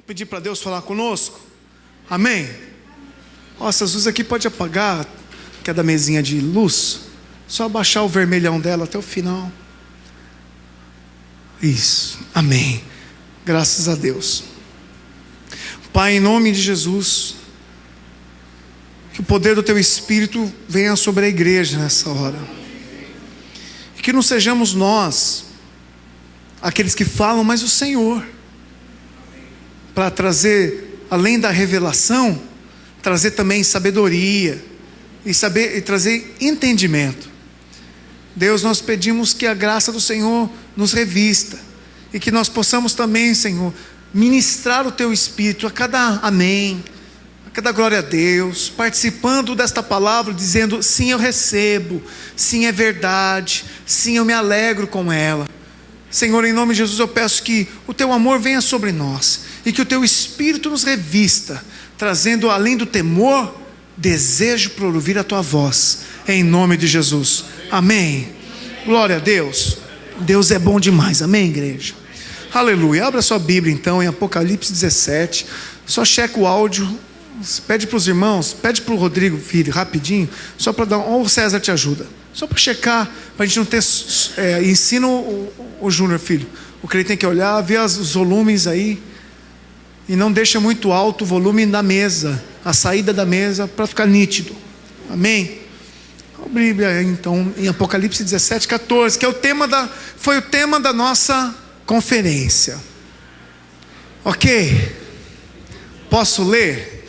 pedir para Deus falar conosco? Amém? Ó, essas luzes aqui pode apagar, que é da mesinha de luz. Só abaixar o vermelhão dela até o final. Isso, amém. Graças a Deus. Pai, em nome de Jesus, que o poder do Teu Espírito venha sobre a igreja nessa hora. E que não sejamos nós aqueles que falam, mas o Senhor, para trazer, além da revelação, trazer também sabedoria e trazer entendimento. Deus, nós pedimos que a graça do Senhor nos revista e que nós possamos também, Senhor, ministrar o Teu Espírito a cada amém, a cada glória a Deus, participando desta palavra, dizendo: sim, eu recebo, sim, é verdade, sim, eu me alegro com ela. Senhor, em nome de Jesus, eu peço que o Teu amor venha sobre nós e que o Teu Espírito nos revista, trazendo, além do temor, desejo por ouvir a Tua voz, em nome de Jesus, amém. Glória a Deus. Deus é bom demais, amém, igreja? Aleluia. Abra sua Bíblia então em Apocalipse 17. Só checa o áudio, pede para os irmãos, pede para o Rodrigo, filho, rapidinho, só para dar, ou o César te ajuda, só para checar, para a gente não ter, ensina o Júnior, filho, o que ele tem que olhar, ver os volumes aí, e não deixa muito alto o volume da mesa, a saída da mesa, para ficar nítido, amém? A Bíblia então em Apocalipse 17, 14, que é foi o tema da nossa conferência, ok? Posso ler?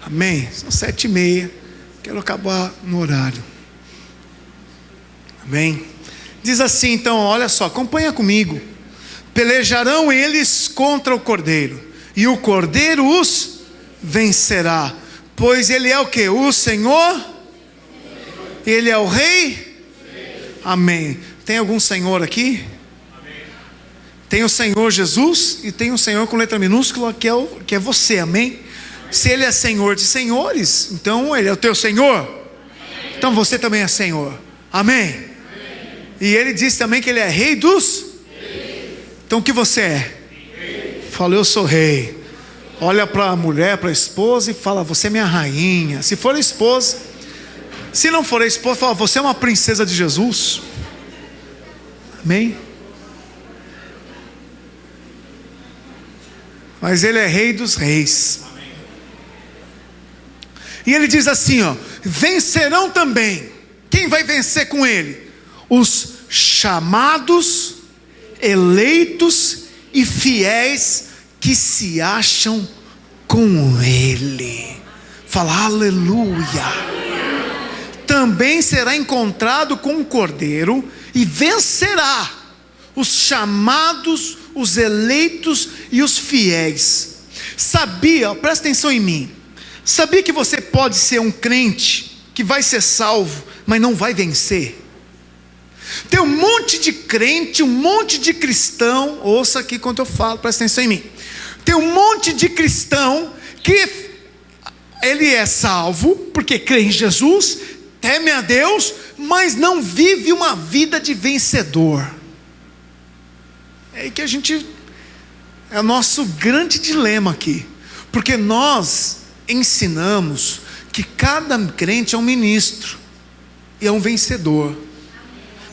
Amém? São 7:30, quero acabar no horário, amém? Diz assim então, olha só, acompanha comigo. Pelejarão eles contra o Cordeiro, e o Cordeiro os vencerá, pois ele é o que? O Senhor, ele é o Rei, amém. Tem algum Senhor aqui? Tem o Senhor Jesus e tem o Senhor com letra minúscula, que é você, amém? Se Ele é Senhor de senhores, então Ele é o teu Senhor, então você também é Senhor, amém? E Ele disse também que Ele é Rei dos... Então o que você é? Fala: eu sou rei. Olha para a mulher, para a esposa e fala: você é minha rainha. Se for a esposa, se não for a esposa, fala: você é uma princesa de Jesus, amém? Mas Ele é Rei dos reis. E Ele diz assim, ó: vencerão também. Quem vai vencer com Ele? Os chamados, eleitos e fiéis que se acham com Ele. Fala aleluia. Também será encontrado com o Cordeiro e vencerá os chamados, os eleitos e os fiéis. Sabia, presta atenção em mim, sabia que você pode ser um crente que vai ser salvo, mas não vai vencer? Tem um monte de crente, um monte de cristão, ouça aqui quando eu falo, presta atenção em mim. Tem um monte de cristão que ele é salvo, porque crê em Jesus, teme a Deus, mas não vive uma vida de vencedor. É aí que é o nosso grande dilema aqui, porque nós ensinamos que cada crente é um ministro, e é um vencedor.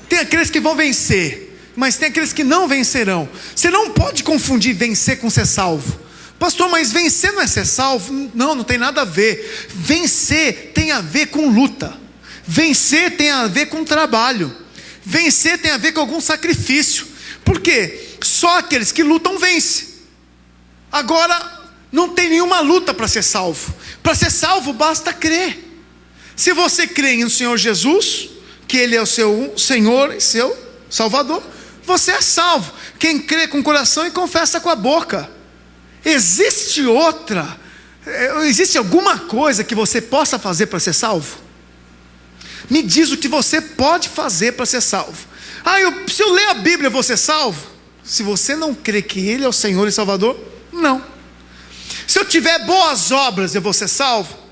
Tem aqueles que vão vencer, mas tem aqueles que não vencerão. Você não pode confundir vencer com ser salvo. Pastor, mas vencer não é ser salvo? Não, não tem nada a ver. Vencer tem a ver com luta. Vencer tem a ver com trabalho. Vencer tem a ver com algum sacrifício. Por quê? Só aqueles que lutam vencem. Agora, não tem nenhuma luta para ser salvo. Para ser salvo basta crer. Se você crê no Senhor Jesus, que Ele é o seu Senhor e seu Salvador, você é salvo. Quem crê com o coração e confessa com a boca. Existe alguma coisa que você possa fazer para ser salvo? Me diz o que você pode fazer para ser salvo. Se eu ler a Bíblia eu vou ser salvo? Se você não crê que Ele é o Senhor e Salvador, não. Se eu tiver boas obras eu vou ser salvo?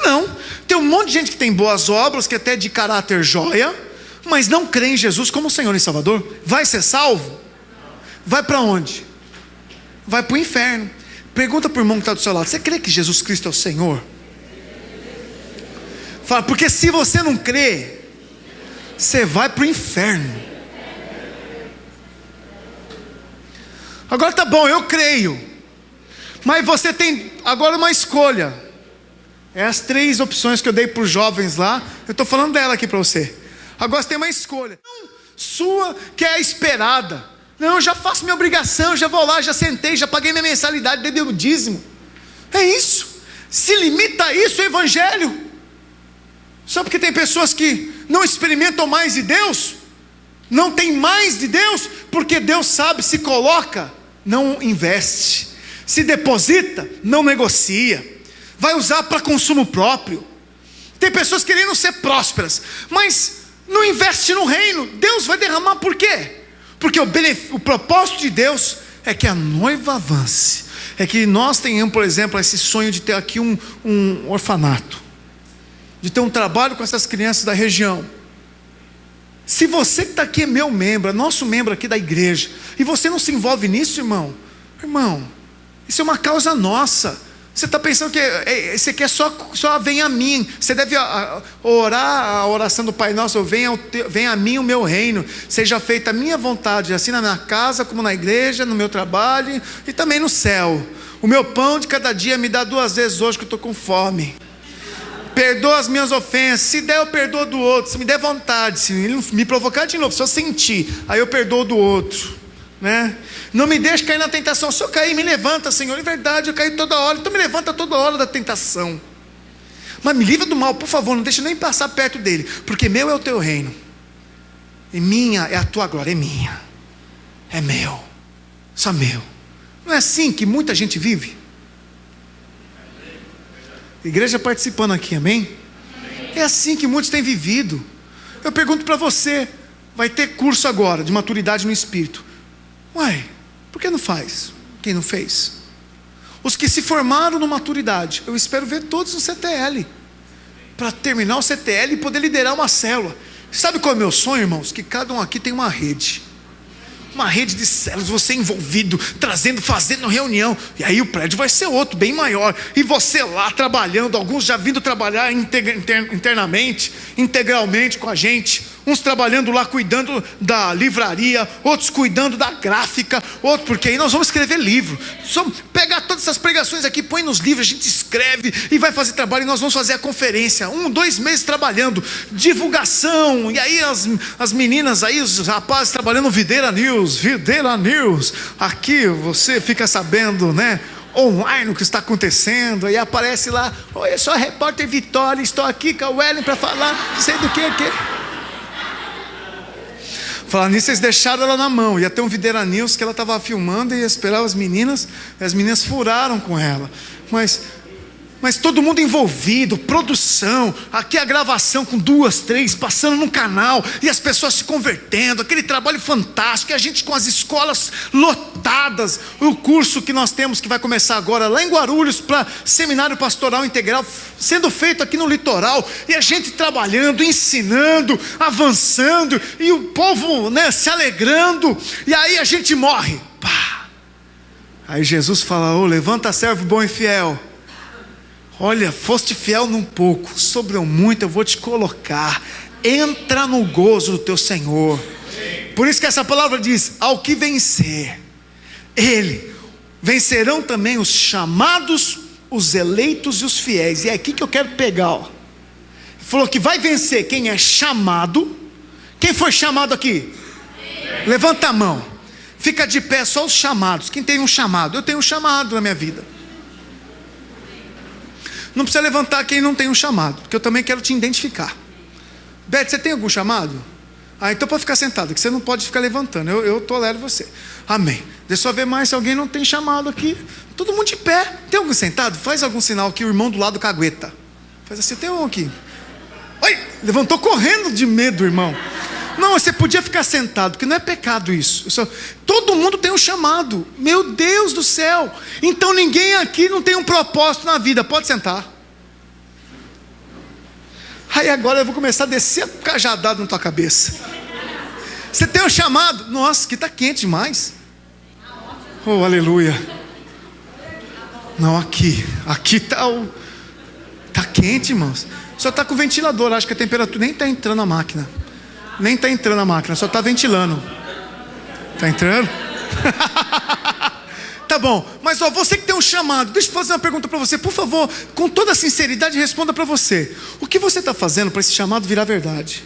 Não. Tem um monte de gente que tem boas obras, que até é de caráter jóia, mas não crê em Jesus como Senhor e Salvador. Vai ser salvo? Vai para onde? vai para o inferno. Pergunta para o irmão que está do seu lado: você crê que Jesus Cristo é o Senhor? Fala, porque se você não crê, você vai para o inferno. Agora tá bom, eu creio, mas você tem agora uma escolha. É as 3 opções que eu dei para os jovens lá, eu estou falando dela aqui para você. Agora você tem uma escolha sua, que é a esperada. Não, eu já faço minha obrigação, já vou lá, já sentei, já paguei minha mensalidade, dei meu dízimo. É isso. Se limita a isso o evangelho. Só porque tem pessoas que não experimentam mais de Deus, não tem mais de Deus, porque Deus sabe, se coloca, não investe, se deposita, não negocia, vai usar para consumo próprio. Tem pessoas querendo ser prósperas, mas não investe no reino. Deus vai derramar, por quê? Porque o propósito de Deus é que a noiva avance, é que nós tenhamos, por exemplo, esse sonho de ter aqui um orfanato, de ter um trabalho com essas crianças da região. Se você que está aqui é meu membro, é nosso membro aqui da igreja, e você não se envolve nisso, irmão, isso é uma causa nossa. Você está pensando que você quer só venha a mim. Você deve orar a oração do Pai Nosso: venha a mim o meu reino, seja feita a minha vontade, assim na minha casa como na igreja, no meu trabalho e também no céu. O meu pão de cada dia me dá 2 vezes hoje, que eu estou com fome. Perdoa as minhas ofensas, se der eu perdoo do outro, se me der vontade, se ele me provocar de novo, se eu sentir, aí eu perdoo do outro, né? Não me deixe cair na tentação. Se eu cair, me levanta, Senhor. Em verdade, eu caí toda hora, então me levanta toda hora da tentação, mas me livra do mal, por favor, não deixe nem passar perto dele, porque meu é o teu reino, e minha é a tua glória. É minha, é meu, só meu. Não é assim que muita gente vive? Igreja participando aqui, amém? É assim que muitos têm vivido. Eu pergunto para você: vai ter curso agora de maturidade no Espírito. Uai, por que não faz? Quem não fez? Os que se formaram no maturidade, eu espero ver todos no CTL, para terminar o CTL e poder liderar uma célula. Sabe qual é o meu sonho, irmãos? Que cada um aqui tem uma rede de células, você envolvido, trazendo, fazendo reunião, e aí o prédio vai ser outro, bem maior, e você lá trabalhando, alguns já vindo trabalhar internamente, integralmente com a gente, uns trabalhando lá cuidando da livraria, outros cuidando da gráfica, outros, porque aí nós vamos escrever livro. Só pegar todas essas pregações aqui, põe nos livros, a gente escreve e vai fazer trabalho, e nós vamos fazer a conferência, 2 meses trabalhando, divulgação, e aí as meninas aí, os rapazes trabalhando Videira News, aqui você fica sabendo, né, online o que está acontecendo, aí aparece lá: oi, eu sou a repórter Vitória, estou aqui com a Wellen para falar, não sei do que. Falar nisso, vocês deixaram ela na mão. Ia ter um Videira News que ela estava filmando e ia esperar as meninas furaram com ela. Mas todo mundo envolvido, produção, aqui a gravação com 2, 3, passando no canal, e as pessoas se convertendo, aquele trabalho fantástico, e a gente com as escolas lotadas, o curso que nós temos que vai começar agora lá em Guarulhos, para Seminário Pastoral Integral, sendo feito aqui no litoral, e a gente trabalhando, ensinando, avançando, e o povo, né, se alegrando, e aí a gente morre, pá. Aí Jesus fala: levanta, servo bom e fiel. Olha, foste fiel num pouco, sobre o muito eu vou te colocar. Entra no gozo do teu Senhor. Por isso que essa palavra diz: ao que vencer, vencerão também os chamados, os eleitos e os fiéis. E é aqui que eu quero pegar, ó. Ele falou que vai vencer quem é chamado. Quem foi chamado aqui? Levanta a mão. Fica de pé, só os chamados. Quem tem um chamado? Eu tenho um chamado na minha vida. Não precisa levantar quem não tem um chamado, porque eu também quero te identificar. Beth, você tem algum chamado? Então pode ficar sentado, que você não pode ficar levantando, eu tolero você. Amém. Deixa eu ver mais se alguém não tem chamado aqui. Todo mundo de pé. Tem algum sentado? Faz algum sinal que o irmão do lado cagueta. Faz assim: tem um aqui. Oi, levantou correndo de medo, irmão. Não, você podia ficar sentado, porque não é pecado isso. Todo mundo tem um chamado. Meu Deus do céu. Então ninguém aqui não tem um propósito na vida. Pode sentar. Aí agora eu vou começar a descer cajadado na tua cabeça. Você tem um chamado? Nossa, que está quente demais. Oh, aleluia. Não, aqui tá quente, irmãos. Só tá com o ventilador, acho que a temperatura nem tá entrando a máquina. Nem tá entrando a máquina, só tá ventilando. Tá entrando? Tá bom, mas você que tem um chamado, deixa eu fazer uma pergunta para você, por favor, com toda a sinceridade, responda para você. O que você está fazendo para esse chamado virar verdade?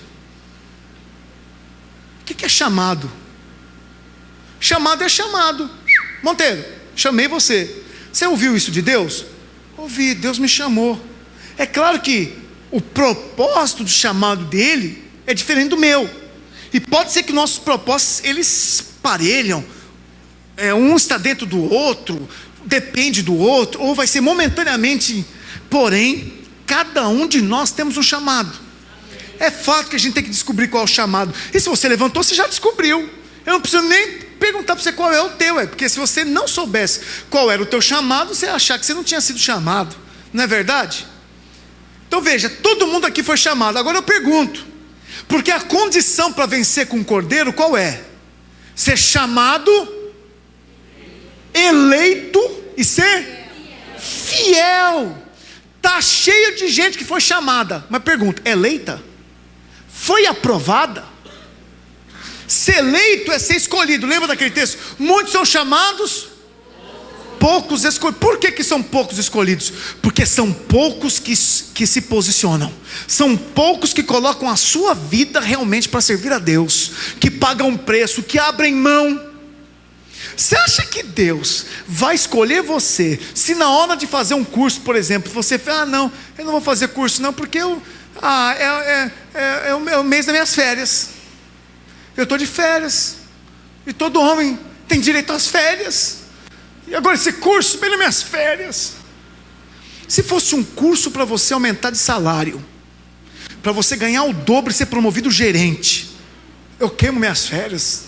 O que é chamado? Chamado é chamado. Monteiro, chamei você. Você ouviu isso de Deus? Ouvi, Deus me chamou. É claro que o propósito do chamado dele é diferente do meu. E pode ser que nossos propósitos, eles parelham. Um está dentro do outro, depende do outro, ou vai ser momentaneamente. Porém, cada um de nós temos um chamado. É fato que a gente tem que descobrir qual é o chamado. E se você levantou, você já descobriu. Eu não preciso nem perguntar para você qual é o teu, porque se você não soubesse qual era o teu chamado, você ia achar que você não tinha sido chamado. Não é verdade? Então veja, todo mundo aqui foi chamado. Agora eu pergunto, porque a condição para vencer com o cordeiro qual é? Ser chamado, eleito e ser fiel. Está cheio de gente que foi chamada, mas pergunta, eleita? Foi aprovada? Ser eleito é ser escolhido. Lembra daquele texto? Muitos são chamados, poucos escolhidos. Por que são poucos escolhidos? Porque são poucos que se posicionam. São poucos que colocam a sua vida realmente para servir a Deus, que pagam um preço, que abrem mão. Você acha que Deus vai escolher você se na hora de fazer um curso, por exemplo, você fala, não, eu não vou fazer curso não, porque é o mês das minhas férias, eu estou de férias, e todo homem tem direito às férias, e agora esse curso bem nas minhas férias. Se fosse um curso para você aumentar de salário, para você ganhar o dobro e ser promovido gerente, eu queimo minhas férias.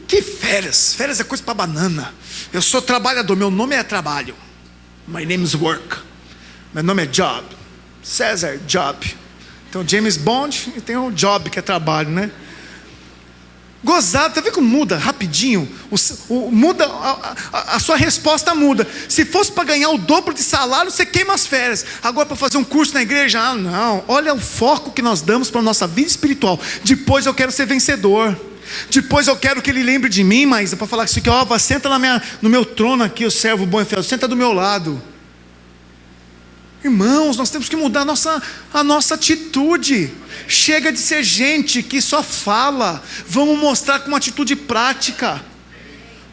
Que férias? Férias é coisa para banana. Eu sou trabalhador, meu nome é trabalho. My name is work. Meu nome é job. César, job. Então James Bond e tem o job, que é trabalho, né? Gozado, tá vendo como muda rapidinho? Muda, a sua resposta muda. Se fosse para ganhar o dobro de salário, você queima as férias. Agora para fazer um curso na igreja, não. Olha o foco que nós damos para a nossa vida espiritual. Depois eu quero ser vencedor. Depois eu quero que ele lembre de mim, mas para falar isso aqui, senta no meu trono aqui, o servo bom e fiel, senta do meu lado. Irmãos, nós temos que mudar a nossa atitude. Chega de ser gente que só fala. Vamos mostrar com uma atitude prática.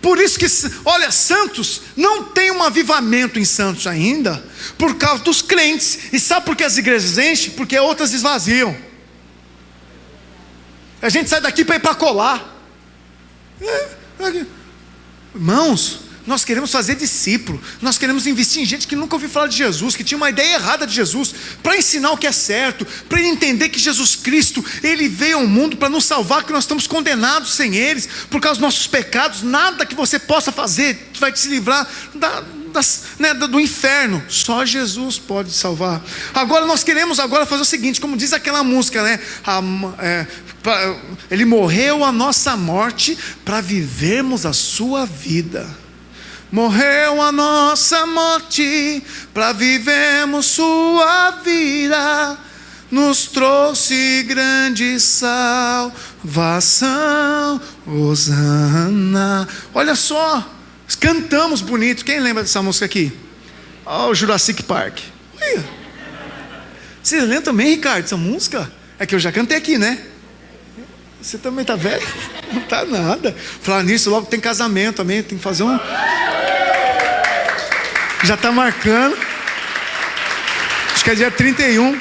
Por isso que, olha, Santos não tem um avivamento em Santos ainda, por causa dos crentes. E sabe por que as igrejas enchem? Porque outras esvaziam. A gente sai daqui para ir para colar. Irmãos, nós queremos fazer discípulo. Nós queremos investir em gente que nunca ouviu falar de Jesus, que tinha uma ideia errada de Jesus, para ensinar o que é certo, para ele entender que Jesus Cristo, ele veio ao mundo para nos salvar, que nós estamos condenados sem eles, por causa dos nossos pecados. Nada que você possa fazer vai te livrar do inferno. Só Jesus pode salvar. Agora nós queremos fazer o seguinte, como diz aquela música, né? Ele morreu a nossa morte para vivermos a sua vida. Morreu a nossa morte para vivermos sua vida. Nos trouxe grande salvação. Hosana. Olha só, cantamos bonito. Quem lembra dessa música aqui? O Jurassic Park. Olha. Você lembra também, Ricardo, essa música? É que eu já cantei aqui, né? Você também tá velho? Não tá nada. Falar nisso, logo tem casamento também. Tem que fazer um... Já tá marcando. Acho que é dia 31,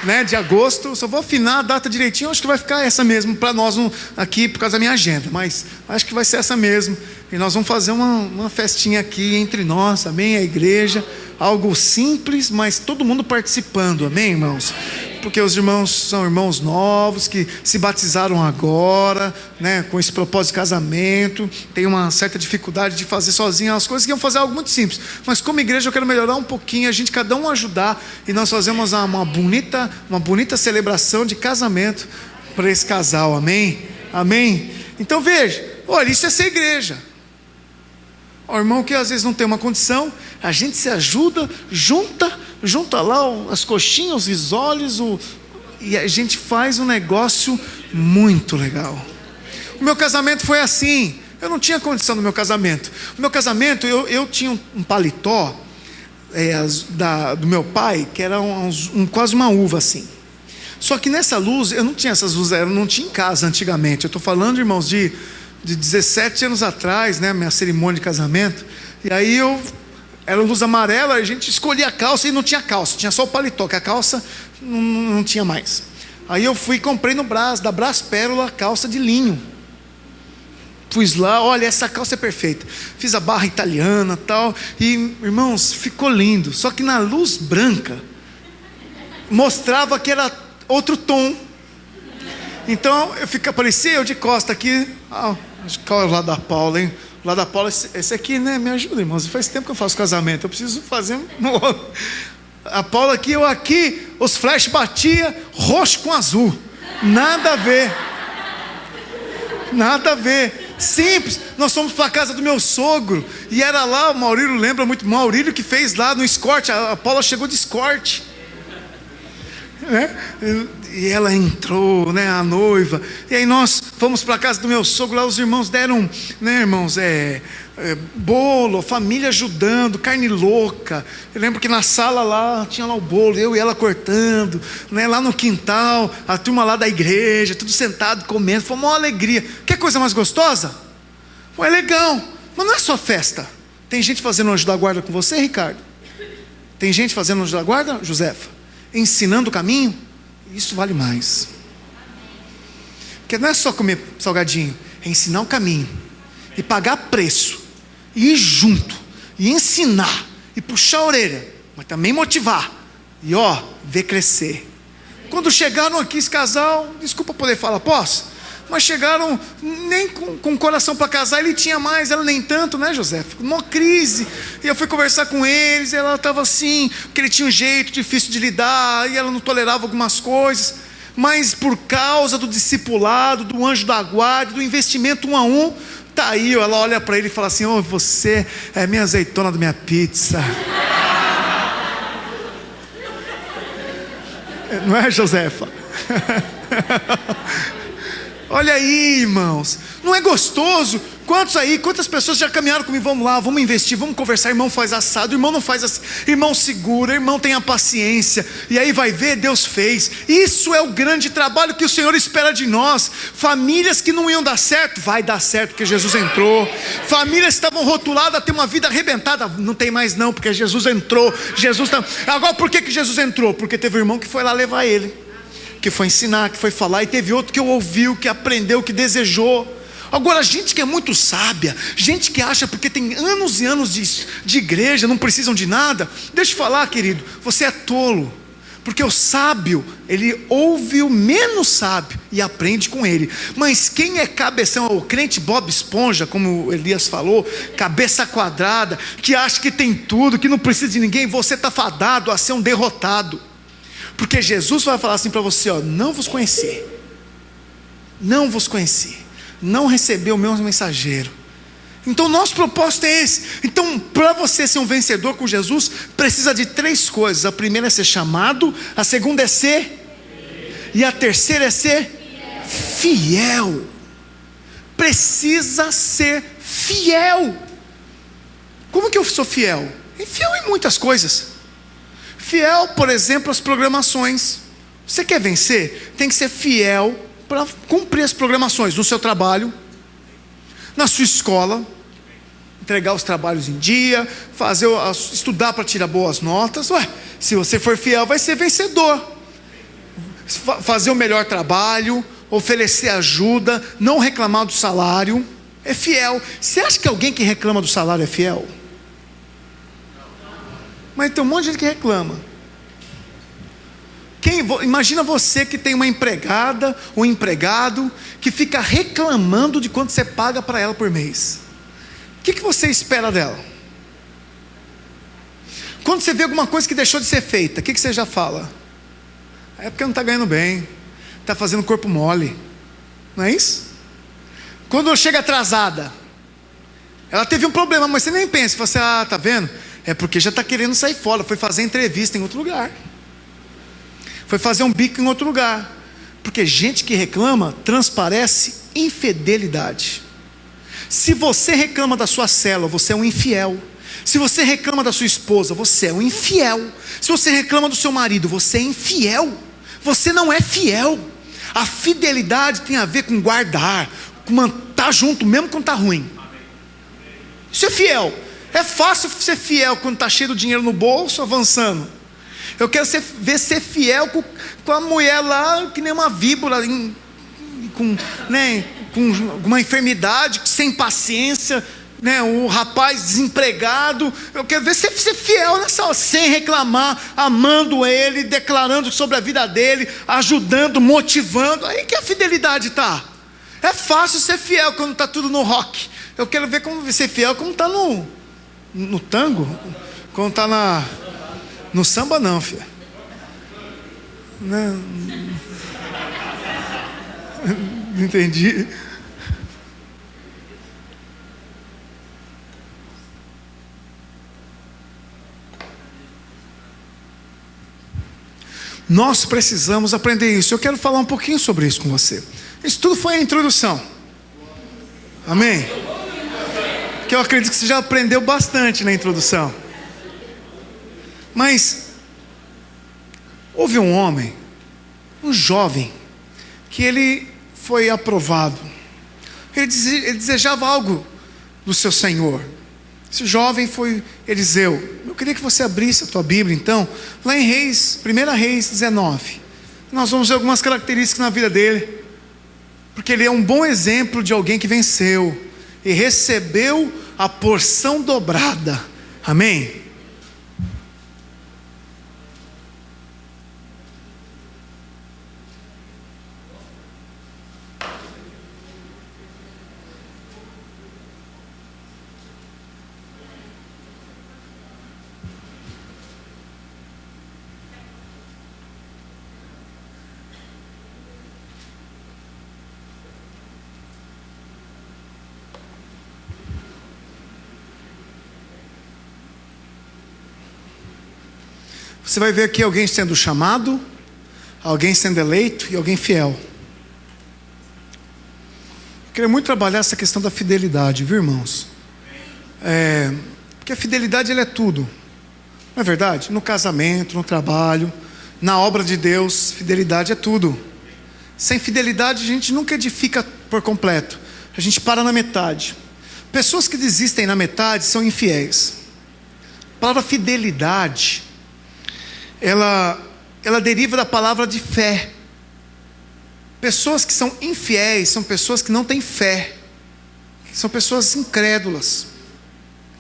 né, de agosto. Só vou afinar a data direitinho. Acho que vai ficar essa mesmo para nós aqui, por causa da minha agenda. Mas acho que vai ser essa mesmo. E nós vamos fazer uma festinha aqui entre nós, amém? A igreja. Algo simples, mas todo mundo participando, amém, irmãos? Porque os irmãos são irmãos novos que se batizaram agora, né, com esse propósito de casamento, tem uma certa dificuldade de fazer sozinho as coisas, que iam fazer algo muito simples, mas como igreja eu quero melhorar um pouquinho, a gente cada um ajudar, e nós fazemos uma bonita celebração de casamento para esse casal, amém? Amém? Então veja, olha, isso é ser igreja. O irmão que às vezes não tem uma condição, a gente se ajuda, junta lá as coxinhas, os risoles, e a gente faz um negócio muito legal. O meu casamento foi assim. Eu não tinha condição no meu casamento. O meu casamento, eu tinha um paletó do meu pai, que era quase uma uva assim. Só que nessa luz, eu não tinha essas luzes, eu não tinha em casa antigamente. Eu estou falando, irmãos, de 17 anos atrás, né, minha cerimônia de casamento. E aí era luz amarela, a gente escolhia a calça e não tinha calça, tinha só o paletó, que a calça não tinha mais. Aí eu fui e comprei da Brás Pérola, calça de linho. Pus lá, olha, essa calça é perfeita. Fiz a barra italiana e tal. E, irmãos, ficou lindo. Só que na luz branca, mostrava que era outro tom. Então, parecia eu de costa aqui. Acho que é o lado da Paula, hein? O lado da Paula, esse aqui, né? Me ajuda, irmãos. Faz tempo que eu faço casamento. Eu preciso fazer a Paula aqui, eu aqui. Os flash batia roxo com azul. Nada a ver. Nada a ver. Simples. Nós fomos para a casa do meu sogro. E era lá, o Maurílio lembra muito. O Maurílio que fez lá no escorte. A Paula chegou de escorte. Né? E ela entrou, né, a noiva. E aí nós fomos para a casa do meu sogro. Lá os irmãos deram, né, irmãos, bolo, família ajudando, carne louca. Eu lembro que na sala lá tinha lá o bolo, eu e ela cortando, né, lá no quintal, a turma lá da igreja, tudo sentado comendo. Foi uma alegria. Quer coisa mais gostosa? É legal, mas não é só festa. Tem gente fazendo anjo da guarda com você, Ricardo? Tem gente fazendo anjo da guarda, Josefa? Ensinando o caminho? Isso vale mais. Porque não é só comer salgadinho, é ensinar o caminho, e pagar preço, e ir junto, e ensinar, e puxar a orelha, mas também motivar, e ver crescer. Quando chegaram aqui esse casal, desculpa poder falar, posso? Mas chegaram nem com coração para casar, ele tinha mais, ela nem tanto, né, José? Ficou uma crise. E eu fui conversar com eles, e ela estava assim, porque ele tinha um jeito difícil de lidar, e ela não tolerava algumas coisas. Mas por causa do discipulado, do anjo da guarda, do investimento 1 a 1, tá aí, ela olha para ele e fala assim: você é minha azeitona da minha pizza. Não é, Josefa? Olha aí, irmãos, não é gostoso? Quantas pessoas já caminharam comigo? Vamos lá, vamos investir, vamos conversar. Irmão faz assado, irmão não faz assim, irmão segura, irmão tem a paciência. E aí vai ver, Deus fez. Isso é o grande trabalho que o Senhor espera de nós. Famílias que não iam dar certo, vai dar certo porque Jesus entrou. Famílias que estavam rotuladas a ter uma vida arrebentada, não tem mais não, porque Jesus entrou. Agora por que Jesus entrou? Porque teve um irmão que foi lá levar ele, que foi ensinar, que foi falar, e teve outro que ouviu, que aprendeu, que desejou. Agora, gente que é muito sábia, gente que acha porque tem anos e anos de igreja, não precisam de nada. Deixa eu falar, querido, você é tolo. Porque o sábio, ele ouve o menos sábio e aprende com ele. Mas quem é cabeção, o crente Bob Esponja, como o Elias falou, cabeça quadrada, que acha que tem tudo, que não precisa de ninguém, você está fadado a ser um derrotado. Porque Jesus vai falar assim para você: não vos conheci, não recebeu o meu mensageiro. Então nosso propósito é esse. Então para você ser um vencedor com Jesus, precisa de 3 coisas. A primeira é ser chamado, a segunda é ser, e a terceira é ser fiel. Precisa ser fiel. Como que eu sou fiel? Fiel em muitas coisas. Fiel, por exemplo, às programações. Você quer vencer? Tem que ser fiel para cumprir as programações no seu trabalho, na sua escola, entregar os trabalhos em dia, estudar para tirar boas notas. Se você for fiel, vai ser vencedor. Fazer o melhor trabalho, oferecer ajuda, não reclamar do salário, é fiel. Você acha que alguém que reclama do salário é fiel? Mas tem um monte de gente que reclama. Imagina você que tem uma empregada, um empregado, que fica reclamando de quanto você paga para ela por mês. O que você espera dela? Quando você vê alguma coisa que deixou de ser feita, o que você já fala? É porque não está ganhando bem, está fazendo corpo mole. Não é isso? Quando chega atrasada, Ela teve um problema, mas você nem pensa, você fala assim, tá vendo? É porque já está querendo sair fora, foi fazer entrevista em outro lugar. Foi fazer um bico em outro lugar. Porque gente que reclama transparece infidelidade. Se você reclama da sua célula, você é um infiel. Se você reclama da sua esposa, você é um infiel. Se você reclama do seu marido, você é infiel. Você não é fiel. A fidelidade tem a ver com guardar, com estar junto mesmo quando está ruim. Isso é fiel. É fácil ser fiel quando está cheio de dinheiro no bolso, avançando. Eu quero ver ser fiel com a mulher lá, que nem uma víbora, com uma enfermidade, sem paciência, né? O rapaz desempregado. Eu quero ver ser fiel nessa hora, sem reclamar, amando ele, declarando sobre a vida dele, ajudando, motivando. Aí que a fidelidade está. É fácil ser fiel quando está tudo no rock. Eu quero ver como ser fiel quando está no tango, quando está no samba não, filho. Não entendi. Nós precisamos aprender isso. Eu quero falar um pouquinho sobre isso com você. Isso tudo foi a introdução. Amém? Que eu acredito que você já aprendeu bastante na introdução. Mas houve um homem, um jovem, que ele foi aprovado. Ele desejava algo do seu Senhor. Esse jovem foi Eliseu. Eu queria que você abrisse a tua Bíblia então, lá em Reis, 1 Reis 19. Nós vamos ver algumas características na vida dele, porque ele é um bom exemplo de alguém que venceu e recebeu a porção dobrada. Amém? Você vai ver aqui alguém sendo chamado, alguém sendo eleito e alguém fiel. Eu queria muito trabalhar essa questão da fidelidade, viu, irmãos? Porque a fidelidade ela é tudo, não é verdade? No casamento, no trabalho, na obra de Deus, fidelidade é tudo. Sem fidelidade a gente nunca edifica por completo, a gente para na metade. Pessoas que desistem na metade são infiéis. A palavra fidelidade, ela deriva da palavra de fé. Pessoas que são infiéis são pessoas que não têm fé, são pessoas incrédulas,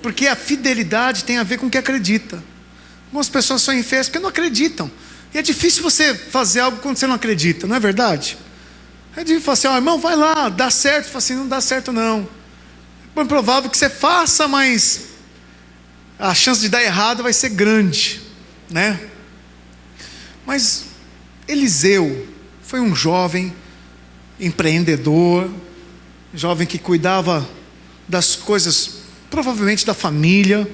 porque a fidelidade tem a ver com o que acredita. Algumas pessoas são infiéis porque não acreditam, e é difícil você fazer algo quando você não acredita, não é verdade? É difícil falar assim, irmão, vai lá, dá certo. Fala assim, não dá certo não. É provável que você faça, mas a chance de dar errado vai ser grande, né? Mas Eliseu foi um jovem empreendedor, jovem que cuidava das coisas, provavelmente da família,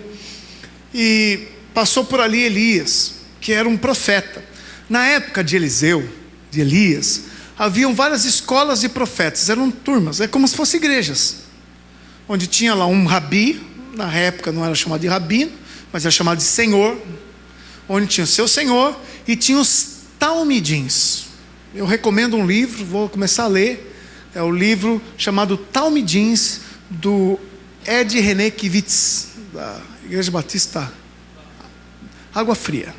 e passou por ali Elias, que era um profeta. Na época de Elias, haviam várias escolas de profetas, eram turmas, é como se fossem igrejas, onde tinha lá um rabi, na época não era chamado de rabino, mas era chamado de senhor, onde tinha o seu senhor, e tinha os talmidins. Eu recomendo um livro, vou começar a ler, é o livro chamado Talmidins, do Ed René Kivitz, da Igreja Batista Água Fria,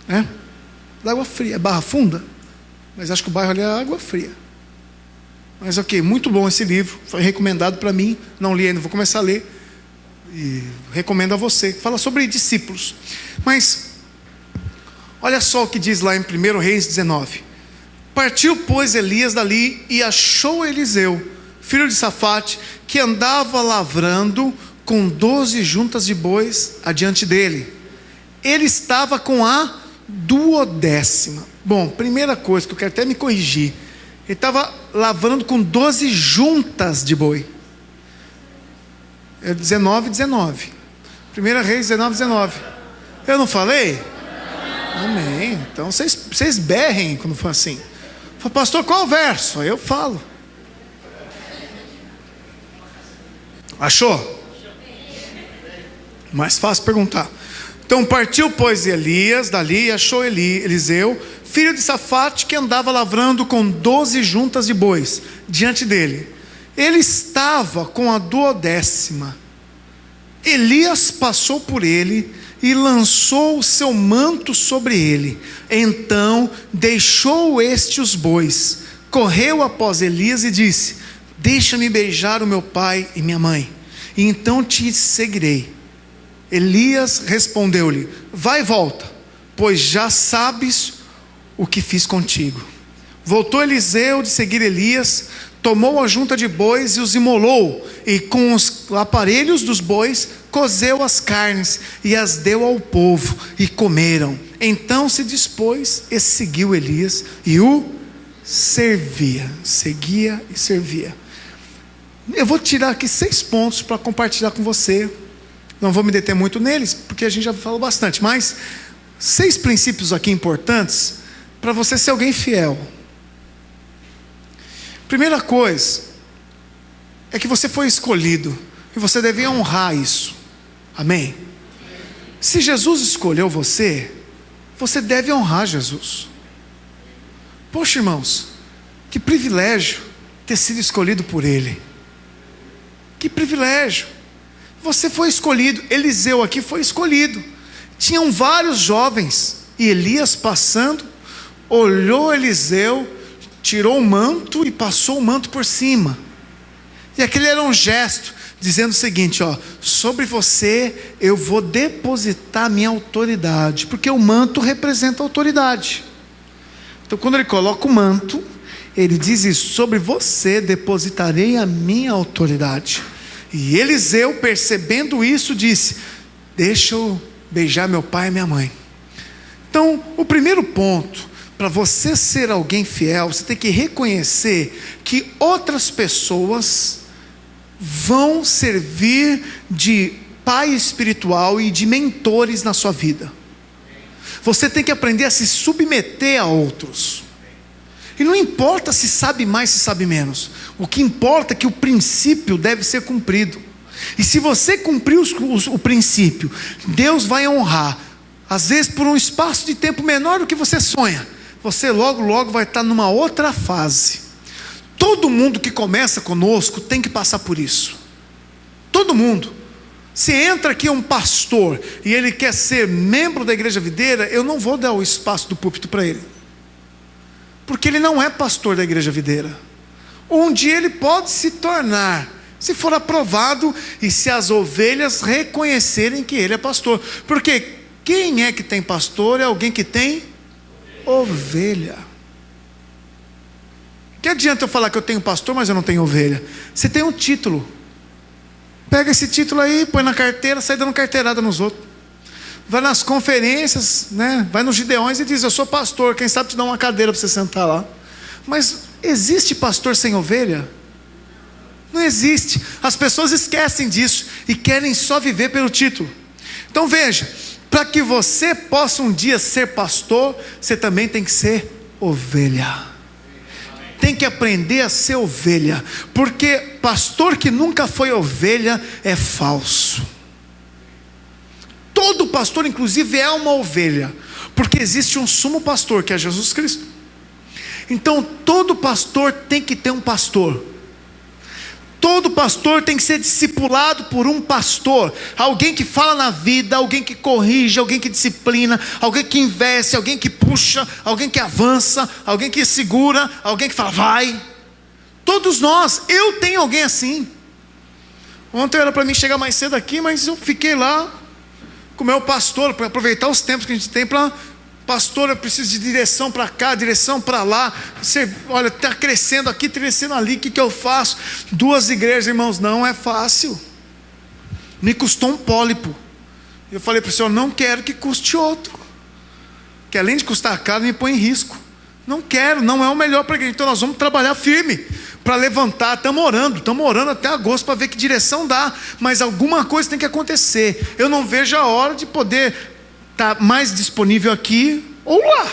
né? Da Água Fria, é Barra Funda, mas acho que o bairro ali é Água Fria. Mas ok, muito bom esse livro, foi recomendado para mim, não li ainda, vou começar a ler, e recomendo a você. Fala sobre discípulos, mas olha só o que diz lá em 1 Reis 19. Partiu, pois, Elias dali e achou Eliseu, filho de Safate, que andava lavrando com 12 juntas de bois adiante dele. Ele estava com a 12ª. Bom, primeira coisa que eu quero até me corrigir, ele estava lavrando com 12 juntas de boi. É 19, 19. 1 Reis 19, 19. Eu não falei? Amém. Então vocês berrem quando for assim. Fala, pastor, qual o verso? Aí eu falo. Achou? Mais fácil perguntar. Então partiu, pois, Elias dali e achou Eliseu, filho de Safate, que andava lavrando com 12 juntas de bois diante dele. Ele estava com a 12ª. Elias passou por ele e lançou o seu manto sobre ele. Então deixou este os bois, correu após Elias e disse: deixa-me beijar o meu pai e minha mãe, e então te seguirei. Elias respondeu-lhe: vai e volta, pois já sabes o que fiz contigo. Voltou Eliseu de seguir Elias, tomou a junta de bois e os imolou, e com os aparelhos dos bois cozeu as carnes e as deu ao povo, e comeram. Então se dispôs e seguiu Elias e o servia. Seguia e servia. Eu vou tirar aqui 6 pontos para compartilhar com você. Não vou me deter muito neles, porque a gente já falou bastante, mas 6 princípios aqui importantes para você ser alguém fiel. Primeira coisa é que você foi escolhido e você deve honrar isso. Amém? Se Jesus escolheu você, você deve honrar Jesus. Poxa, irmãos, que privilégio ter sido escolhido por Ele. Que privilégio. Você foi escolhido. Eliseu aqui foi escolhido. Tinham vários jovens, e Elias passando, olhou Eliseu, tirou o manto e passou o manto por cima. E aquele era um gesto, dizendo o seguinte: sobre você eu vou depositar minha autoridade, porque o manto representa a autoridade. Então quando ele coloca o manto, ele diz isso: sobre você depositarei a minha autoridade. E Eliseu, percebendo isso, disse: deixa eu beijar meu pai e minha mãe. Então, o primeiro ponto, para você ser alguém fiel, você tem que reconhecer que outras pessoas vão servir de pai espiritual e de mentores na sua vida. Você tem que aprender a se submeter a outros. E não importa se sabe mais, se sabe menos. O que importa é que o princípio deve ser cumprido. E se você cumprir o princípio, Deus vai honrar. Às vezes por um espaço de tempo menor do que você sonha. Você logo vai estar numa outra fase. Todo mundo que começa conosco tem que passar por isso. Todo mundo. Se entra aqui um pastor e ele quer ser membro da Igreja Videira, eu não vou dar o espaço do púlpito para ele, porque ele não é pastor da Igreja Videira. Um dia ele pode se tornar, se for aprovado e se as ovelhas reconhecerem que ele é pastor. Porque quem é que tem pastor? É alguém que tem ovelha. Que adianta eu falar que eu tenho pastor, mas eu não tenho ovelha? Você tem um título. Pega esse título aí, põe na carteira, sai dando carteirada nos outros. Vai nas conferências, né? Vai nos Gideões e diz: eu sou pastor, quem sabe te dá uma cadeira para você sentar lá. Mas existe pastor sem ovelha? Não existe. As pessoas esquecem disso e querem só viver pelo título. Então veja, para que você possa um dia ser pastor, você também tem que ser ovelha. Tem que aprender a ser ovelha, porque pastor que nunca foi ovelha é falso. Todo pastor, inclusive, é uma ovelha, porque existe um sumo pastor, que é Jesus Cristo. Então todo pastor tem que ter um pastor. Todo pastor tem que ser discipulado por um pastor. Alguém que fala na vida, alguém que corrige, alguém que disciplina, alguém que investe, alguém que puxa, alguém que avança, alguém que segura, alguém que fala vai. Todos nós, eu tenho alguém assim. Ontem era para mim chegar mais cedo aqui, mas eu fiquei lá com o meu pastor, para aproveitar os tempos que a gente tem para... Pastor, eu preciso de direção para cá, direção para lá. Você, olha, está crescendo aqui, crescendo ali, o que eu faço? 2 igrejas, irmãos, não é fácil. Me custou um pólipo. Eu falei para o Senhor: não quero que custe outro, que além de custar caro, me põe em risco. Não quero, não é o melhor para a igreja. Então nós vamos trabalhar firme, para levantar. Estamos orando até agosto para ver que direção dá, mas alguma coisa tem que acontecer. Eu não vejo a hora de poder estar mais disponível aqui ou lá.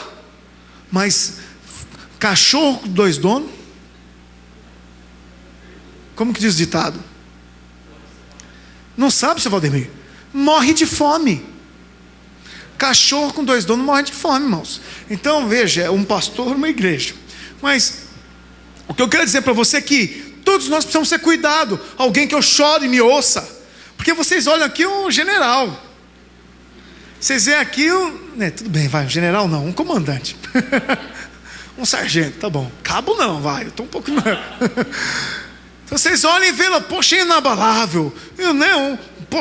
Mas cachorro com 2 donos, como que diz o ditado? Não sabe, seu Valdemir? Morre de fome. Cachorro com 2 donos morre de fome, irmãos. Então veja, é um pastor numa igreja. Mas o que eu quero dizer para você é que todos nós precisamos ser cuidados. Alguém que eu chore e me ouça. Porque vocês olham aqui um general. Vocês veem aqui tudo bem, vai, um general não, um comandante. Um sargento, tá bom. Cabo não, vai, eu estou um pouco... Então vocês olham e veem, poxa, é inabalável.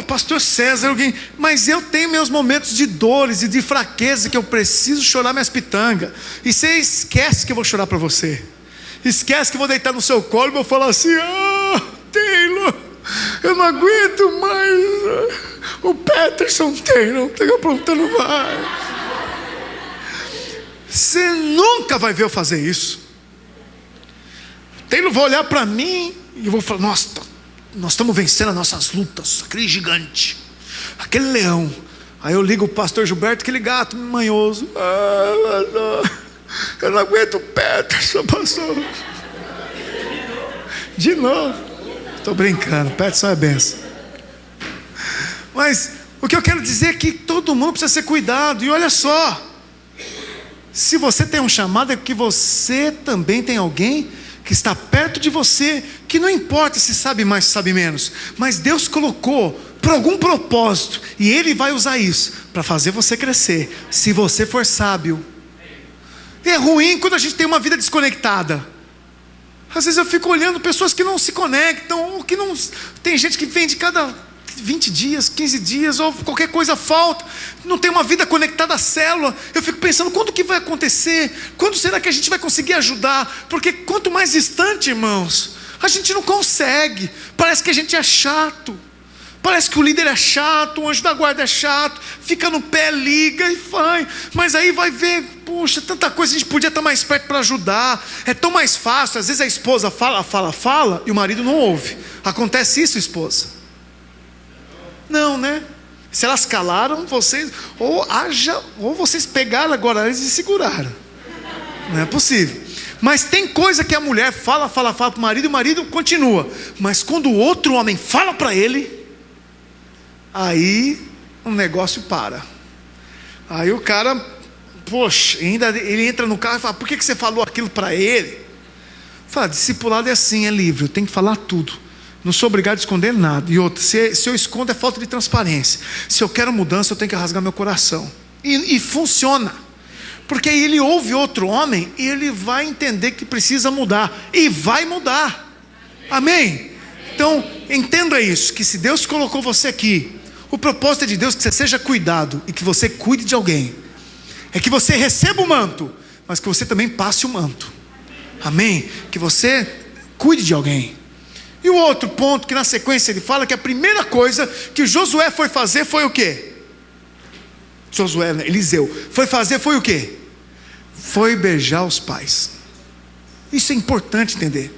Pastor César, alguém... Mas eu tenho meus momentos de dores e de fraqueza que eu preciso chorar minhas pitangas. E você esquece que eu vou chorar para você. Esquece que eu vou deitar no seu colo e vou falar assim: Taylor, eu não aguento mais. O Peterson Taylor está aprontando mais. Você nunca vai ver eu fazer isso. Taylor vai olhar para mim e eu vou falar: nossa, nós estamos vencendo as nossas lutas, aquele gigante, aquele leão. Aí eu ligo o pastor Gilberto, aquele gato manhoso. Eu não aguento o Peterson, pastor. De novo. Estou brincando, Peterson é benção. Mas o que eu quero dizer é que todo mundo precisa ser cuidado. E olha só, se você tem um chamado, é porque você também tem alguém que está perto de você, que não importa se sabe mais, se sabe menos, mas Deus colocou por algum propósito, e Ele vai usar isso para fazer você crescer, se você for sábio. É ruim quando a gente tem uma vida desconectada. Às vezes eu fico olhando pessoas que não se conectam, ou que não... Tem gente que vem de cada 20 dias, 15 dias, ou qualquer coisa falta, não tem uma vida conectada à célula. Eu fico pensando, quando que vai acontecer? Quando será que a gente vai conseguir ajudar? Porque quanto mais distante, irmãos, a gente não consegue. Parece que a gente é chato. Parece que o líder é chato, o anjo da guarda é chato, fica no pé, liga e vai. Mas aí vai ver, puxa, tanta coisa, a gente podia estar mais perto para ajudar. É tão mais fácil. Às vezes a esposa fala e o marido não ouve. Acontece isso, esposa? Não, né? Se elas calaram, vocês ou vocês pegaram agora eles e seguraram. Não é possível. Mas tem coisa que a mulher fala para o marido e o marido continua. Mas quando o outro homem fala para ele, aí o negócio para. Aí o cara, poxa, ainda ele entra no carro e fala: por que você falou aquilo para ele? Fala: discipulado é assim, é livre, eu tenho que falar tudo. Não sou obrigado a esconder nada. E outra, se eu escondo é falta de transparência. Se eu quero mudança, eu tenho que rasgar meu coração. E funciona. Porque aí ele ouve outro homem e ele vai entender que precisa mudar. E vai mudar. Amém? Então, entenda isso, que se Deus colocou você aqui, o propósito é de Deus que você seja cuidado e que você cuide de alguém. É que você receba o manto, mas que você também passe o manto. Amém? Que você cuide de alguém. E o outro ponto que na sequência ele fala que a primeira coisa que Josué foi fazer foi o quê? Eliseu foi fazer foi o quê? Foi beijar os pais. Isso é importante entender.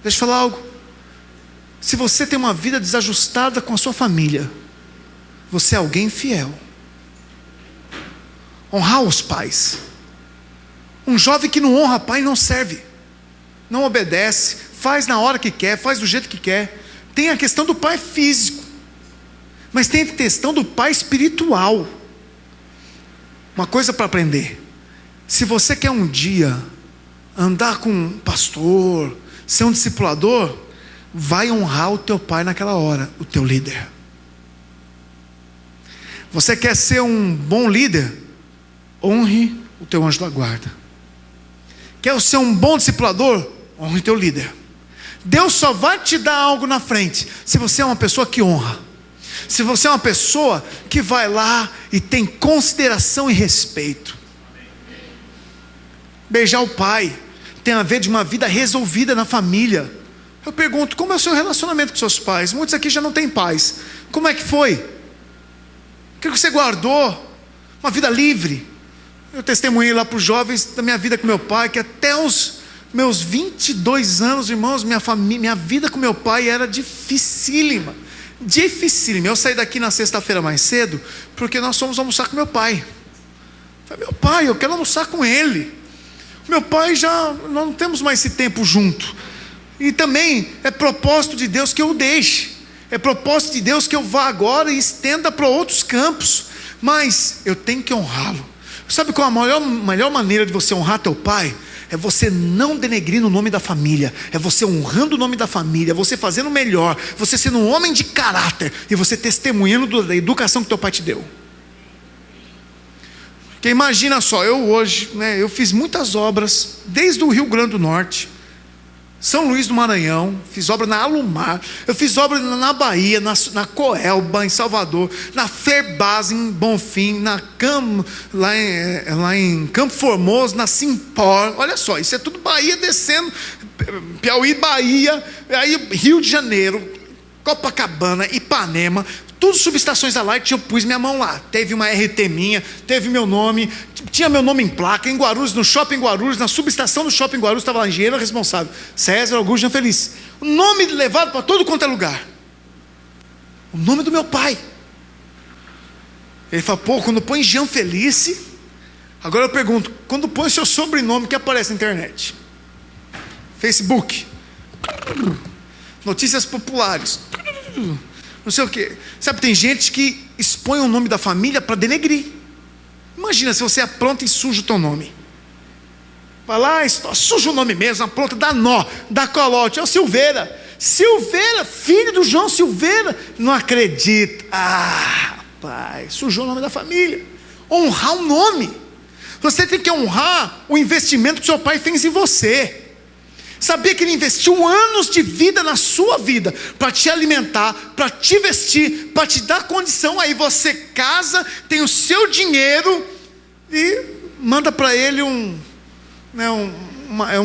Deixa eu falar algo. Se você tem uma vida desajustada com a sua família, você é alguém fiel. Honrar os pais. Um jovem que não honra pai não serve, não obedece, faz na hora que quer, faz do jeito que quer. Tem a questão do pai físico, mas tem a questão do pai espiritual. Uma coisa para aprender: se você quer um dia andar com um pastor, ser um discipulador, vai honrar o teu pai naquela hora, o teu líder. Você quer ser um bom líder? Honre o teu anjo da guarda. Quer ser um bom discipulador? Honre o teu líder. Deus só vai te dar algo na frente se você é uma pessoa que honra. Se você é uma pessoa que vai lá e tem consideração e respeito. Beijar o pai tem a ver de uma vida resolvida na família. Eu pergunto, como é o seu relacionamento com seus pais? Muitos aqui já não têm pais. Como é que foi? O que você guardou? Uma vida livre. Eu testemunhei lá para os jovens da minha vida com meu pai, que até os Meus 22 anos, irmãos, minha vida com meu pai era dificílima. Dificílima. Eu saí daqui na sexta-feira mais cedo, porque nós fomos almoçar com meu pai. Falei, meu pai, eu quero almoçar com ele. Meu pai nós não temos mais esse tempo junto. E também é propósito de Deus que eu o deixe. É propósito de Deus que eu vá agora e estenda para outros campos. Mas eu tenho que honrá-lo. Sabe qual a melhor maneira de você honrar teu pai? É você não denegrindo o nome da família, é você honrando o nome da família, é você fazendo o melhor, você sendo um homem de caráter, e você testemunhando da educação que teu pai te deu. Porque imagina só, eu hoje, eu fiz muitas obras, desde o Rio Grande do Norte, São Luís do Maranhão, fiz obra na Alumar, eu fiz obra na Bahia, na Coelba, em Salvador, na Ferbasa, em Bonfim, lá em Campo Formoso, na Simpor. Olha só, isso é tudo Bahia descendo, Piauí, Bahia, aí Rio de Janeiro, Copacabana, Ipanema, tudo subestações da Light, eu pus minha mão lá. Teve uma RT minha, teve meu nome, tinha meu nome em placa, em Guarulhos, no Shopping Guarulhos, na subestação do Shopping Guarulhos, estava lá engenheiro responsável, César Augusto Jean Feliz. O nome levado para todo quanto é lugar. O nome do meu pai. Ele fala, quando põe Jean Felice, agora eu pergunto, quando põe seu sobrenome que aparece na internet? Facebook, notícias populares, não sei o que. Sabe, tem gente que expõe o nome da família para denegrir. Imagina se você apronta e suja o teu nome. Vai lá, suja o nome mesmo, apronta, dá nó, dá colote. É o Silveira, filho do João Silveira. Não acredito. Pai, sujou o nome da família. Honrar o nome. Você tem que honrar o investimento que seu pai fez em você. Sabia que ele investiu anos de vida na sua vida para te alimentar, para te vestir, para te dar condição. Aí você casa, tem o seu dinheiro e manda para ele um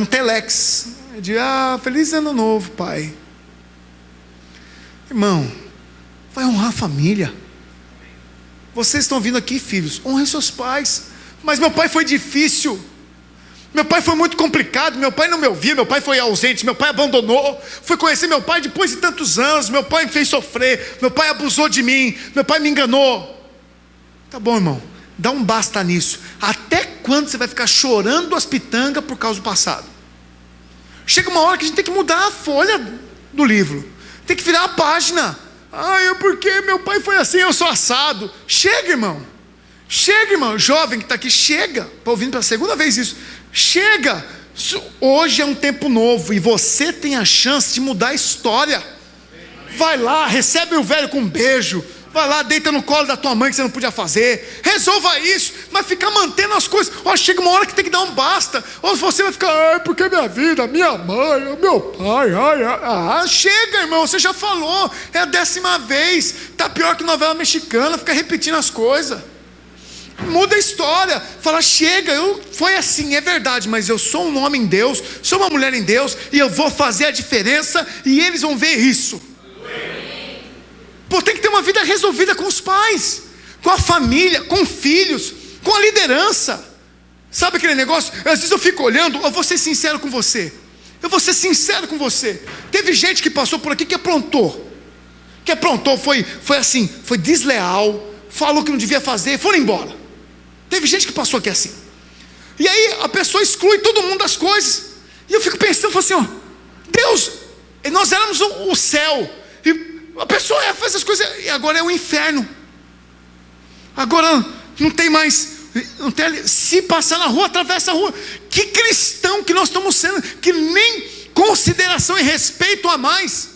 telex de feliz ano novo, pai. Irmão, vai honrar a família. Vocês estão vindo aqui, filhos, honrem seus pais. Mas meu pai foi difícil. Meu pai foi muito complicado, meu pai não me ouvia, meu pai foi ausente, meu pai abandonou. Fui conhecer meu pai depois de tantos anos, meu pai me fez sofrer, meu pai abusou de mim, meu pai me enganou. Tá bom, irmão, dá um basta nisso. Até quando você vai ficar chorando as pitangas por causa do passado? Chega uma hora que a gente tem que mudar a folha do livro, tem que virar a página. Porque meu pai foi assim, eu sou assado. Chega, irmão, jovem que está aqui, chega. Estou ouvindo pela segunda vez isso. Chega, hoje é um tempo novo e você tem a chance de mudar a história. Vai lá, recebe o velho com um beijo, vai lá, deita no colo da tua mãe que você não podia fazer, resolva isso, mas ficar mantendo as coisas. Chega uma hora que tem que dar um basta, ou você vai ficar, porque minha vida, minha mãe, meu pai, chega, irmão, você já falou, é a 10ª vez, tá pior que novela mexicana, fica repetindo as coisas. Muda a história, fala, chega, foi assim, é verdade, mas eu sou um homem em Deus, sou uma mulher em Deus, e eu vou fazer a diferença, e eles vão ver isso. Tem que ter uma vida resolvida com os pais, com a família, com filhos, com a liderança. Sabe aquele negócio? Às vezes eu fico olhando, eu vou ser sincero com você. Teve gente que passou por aqui que aprontou, foi assim, foi desleal, falou que não devia fazer, foram embora. Teve gente que passou aqui assim. E aí a pessoa exclui todo mundo das coisas. E eu fico pensando, assim, Deus, nós éramos o céu, e a pessoa faz as coisas, e agora é o inferno. Agora não tem mais, se passar na rua, atravessa a rua. Que cristão que nós estamos sendo, que nem consideração e respeito a mais.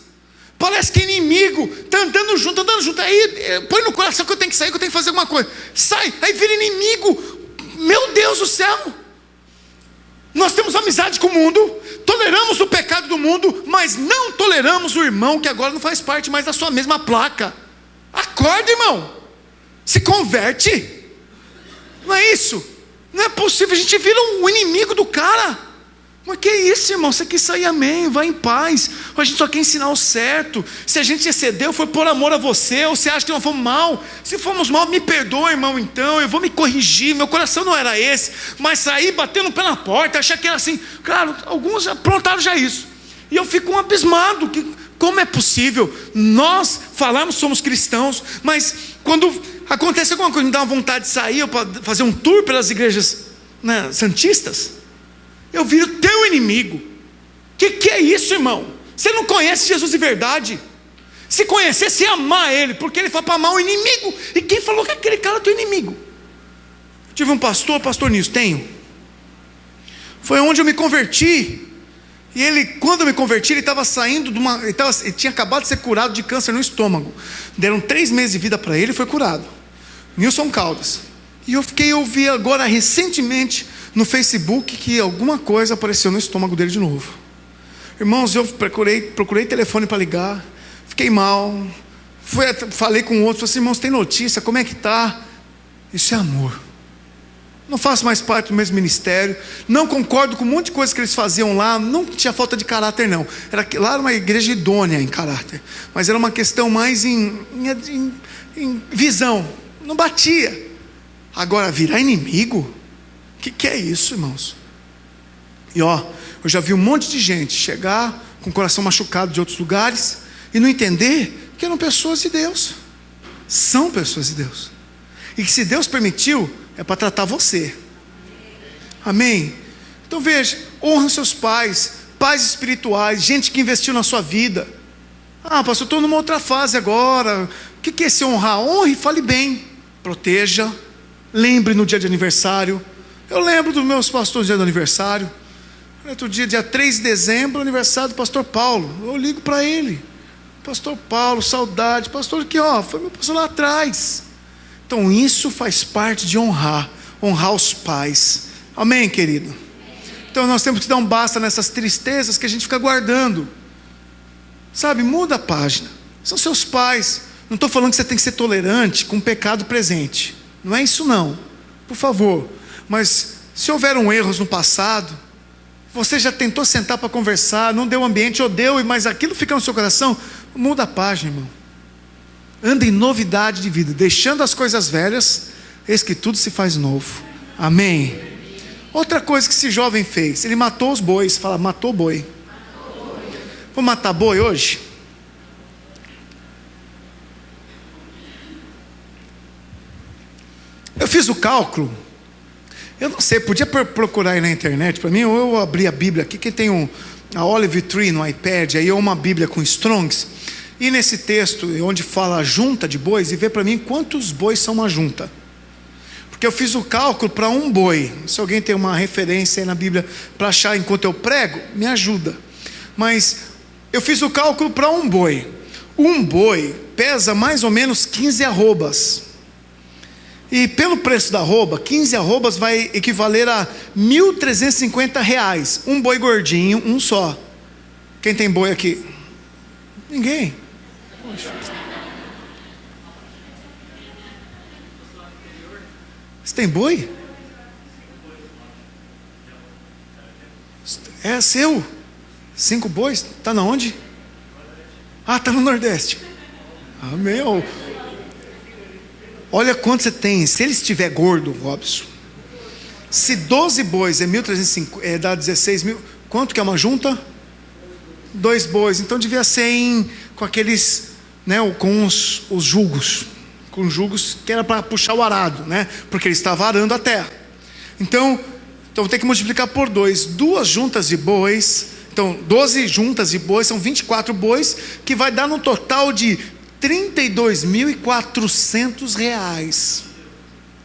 Parece que é inimigo, está andando junto, aí põe no coração que eu tenho que sair, que eu tenho que fazer alguma coisa, sai, aí vira inimigo. Meu Deus do céu, nós temos amizade com o mundo, toleramos o pecado do mundo, mas não toleramos o irmão que agora não faz parte mais da sua mesma placa. Acorda, irmão, se converte. Não é isso, não é possível, a gente vira um inimigo do cara. Mas que isso, irmão? Você quis sair, amém, vai em paz. A gente só quer ensinar o certo. Se a gente excedeu, foi por amor a você. Ou você acha que nós fomos mal? Se fomos mal, me perdoa, irmão, então. Eu vou me corrigir. Meu coração não era esse. Mas sair batendo o pé na porta, achar que era assim. Claro, alguns já aprontaram já isso. E eu fico abismado. Como é possível nós falarmos que somos cristãos, mas quando acontece alguma coisa, me dá uma vontade de sair para fazer um tour pelas igrejas, né, santistas, eu viro teu inimigo. Que é isso, irmão? Você não conhece Jesus de verdade. Se conhecesse, ia amar ele, porque ele fala para amar o inimigo. E quem falou que aquele cara é teu inimigo? Tive um pastor nisso, tenho. Foi onde eu me converti. E ele, quando eu me converti, ele estava saindo de uma. Ele tinha acabado de ser curado de câncer no estômago. Deram 3 meses de vida para ele e foi curado. Nilson Caldas. E eu vi agora recentemente no Facebook que alguma coisa apareceu no estômago dele de novo. Irmãos, eu procurei telefone para ligar, fiquei mal, falei com outros, falei assim, irmãos, tem notícia, como é que está? Isso é amor. Não faço mais parte do mesmo ministério, não concordo com um monte de coisas que eles faziam lá, não tinha falta de caráter não, lá era uma igreja idônea em caráter, mas era uma questão mais em visão, não batia. Agora virar inimigo, que é isso, irmãos? E eu já vi um monte de gente chegar com o coração machucado de outros lugares e não entender que eram pessoas de Deus, são pessoas de Deus, e que se Deus permitiu, é para tratar você, amém? Então veja, honra seus pais espirituais, gente que investiu na sua vida. Pastor, eu estou numa outra fase agora. O que é se honrar? Honre e fale bem, proteja, lembre no dia de aniversário. Eu lembro dos meus pastores no dia do aniversário. Outro dia 3 de dezembro, aniversário do pastor Paulo. Eu ligo para ele, pastor Paulo, saudade, pastor que foi meu pastor lá atrás. Então isso faz parte de honrar os pais, amém, querido? Então nós temos que dar um basta nessas tristezas que a gente fica guardando, sabe? Muda a página, são seus pais. Não estou falando que você tem que ser tolerante com o pecado presente, não é isso não, por favor. Mas se houveram erros no passado, você já tentou sentar para conversar, não deu ambiente, ou deu, mas aquilo fica no seu coração, muda a página, irmão. Anda em novidade de vida, deixando as coisas velhas, eis que tudo se faz novo, amém? Outra coisa que esse jovem fez, ele matou os bois. Fala, matou boi. Vou matar boi hoje? Eu fiz o cálculo, eu não sei, podia procurar aí na internet para mim, ou eu abri a Bíblia aqui, que tem a Olive Tree no iPad, aí é uma Bíblia com Strongs, e nesse texto, onde fala a junta de bois, e vê para mim quantos bois são uma junta, porque eu fiz o cálculo para um boi. Se alguém tem uma referência aí na Bíblia para achar enquanto eu prego, me ajuda. Mas eu fiz o cálculo para um boi pesa mais ou menos 15 arrobas, e pelo preço da arroba, 15 arrobas vai equivaler a R$1.350, um boi gordinho, um só. Quem tem boi aqui? Ninguém. Poxa. Você tem boi? É seu? 5 bois? Está na onde? Está no Nordeste. Meu. Olha quanto você tem. Se ele estiver gordo, Robson, se 12 bois é 1.350, dá 16 mil. Quanto que é uma junta? 2 bois. Então devia ser com aqueles, né, com os jugos, com jugos que era para puxar o arado, né? Porque ele estava arando a terra. Então tem que multiplicar por 2. 2 juntas de bois. Então 12 juntas de bois são 24 bois, que vai dar no total de R$32.400.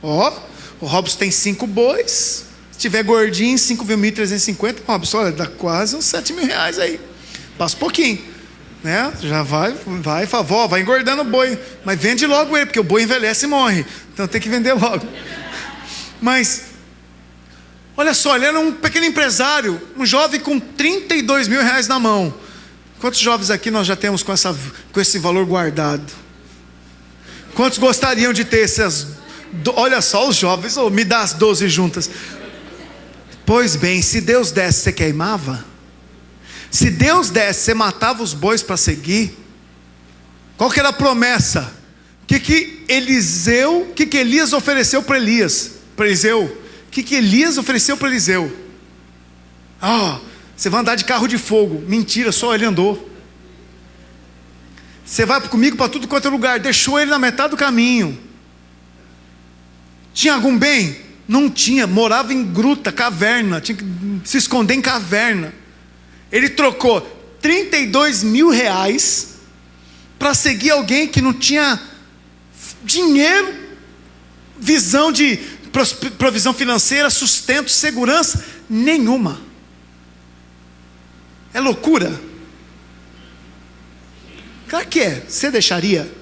O Robson tem 5 bois. Se tiver gordinho, 5.350. Robson, olha, dá quase uns R$7.000 aí. Passa um pouquinho, né? Já vai, favor, vai engordando o boi, mas vende logo ele, porque o boi envelhece e morre, então tem que vender logo. Mas olha só, ele era um pequeno empresário, um jovem com R$32.000 na mão. Quantos jovens aqui nós já temos com esse valor guardado? Quantos gostariam de ter essas? Olha só os jovens, me dá as 12 juntas. Pois bem, se Deus desse, você queimava? Se Deus desse, você matava os bois para seguir? Qual que era a promessa? O que Elias ofereceu para Eliseu? O que Elias ofereceu para Eliseu? Você vai andar de carro de fogo. Mentira, só ele andou. Você vai comigo para tudo quanto é lugar. Deixou ele na metade do caminho. Tinha algum bem? Não tinha. Morava em gruta, caverna. Tinha que se esconder em caverna. Ele trocou 32 mil reais para seguir alguém que não tinha dinheiro, visão de provisão financeira, sustento, segurança nenhuma. É loucura? Claro que é. Você deixaria?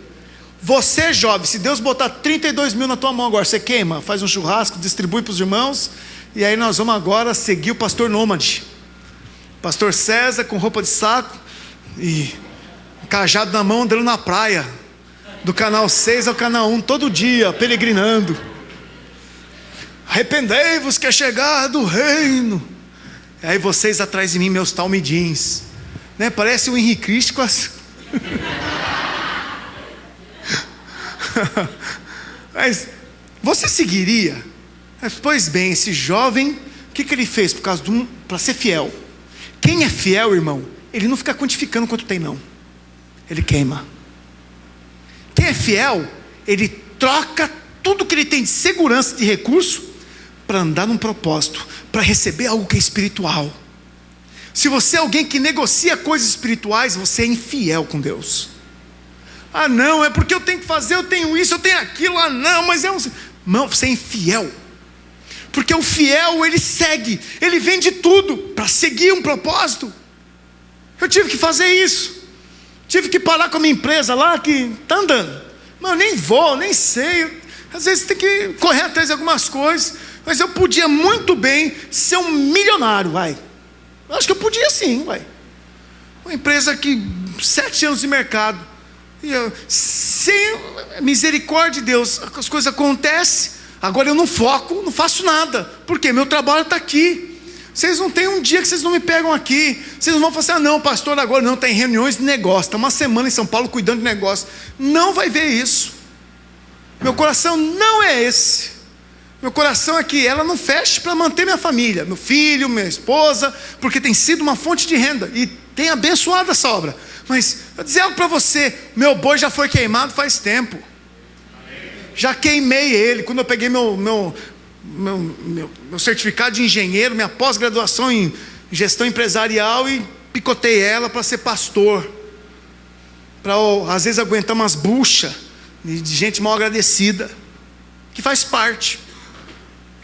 Você jovem, se Deus botar 32 mil na tua mão agora, você queima, faz um churrasco, distribui para os irmãos, e aí nós vamos agora seguir o pastor nômade, pastor César, com roupa de saco e cajado na mão, andando na praia, do canal 6 ao canal 1, todo dia, peregrinando. Arrependei-vos que é chegado o reino. E aí vocês atrás de mim, meus talmidins, né? Parece o Henrique Cristo com as... Mas você seguiria? Pois bem, esse jovem, o que ele fez? Para ser fiel. Quem é fiel, irmão, ele não fica quantificando quanto tem, não. Ele queima. Quem é fiel, ele troca tudo que ele tem de segurança, de recurso, para andar num propósito, para receber algo que é espiritual. Se você é alguém que negocia coisas espirituais, você é infiel com Deus. Não, é porque eu tenho que fazer, eu tenho isso, eu tenho aquilo. Não, mas não, você é infiel. Porque o fiel, ele segue, ele vende tudo para seguir um propósito. Eu tive que fazer isso. Tive que parar com a minha empresa lá, que está andando. Mas eu nem vou, nem sei. Às vezes tem que correr atrás de algumas coisas. Mas eu podia muito bem ser um milionário, vai. Eu acho que eu podia sim, vai. Uma empresa que 7 anos de mercado. E sem misericórdia de Deus, as coisas acontecem. Agora eu não foco, não faço nada. Porque meu trabalho está aqui. Vocês não têm um dia que vocês não me pegam aqui. Vocês não vão falar assim, não, pastor, agora não, tem reuniões de negócio. Está uma semana em São Paulo cuidando de negócio. Não vai ver isso. Meu coração não é esse. Meu coração é que ela não feche para manter minha família, meu filho, minha esposa, porque tem sido uma fonte de renda e tem abençoado essa obra. Mas eu vou dizer algo para você, meu boi já foi queimado faz tempo. Já queimei ele. Quando eu peguei meu certificado de engenheiro, minha pós-graduação em gestão empresarial, e picotei ela para ser pastor, para às vezes aguentar umas buchas de gente mal agradecida, que faz parte.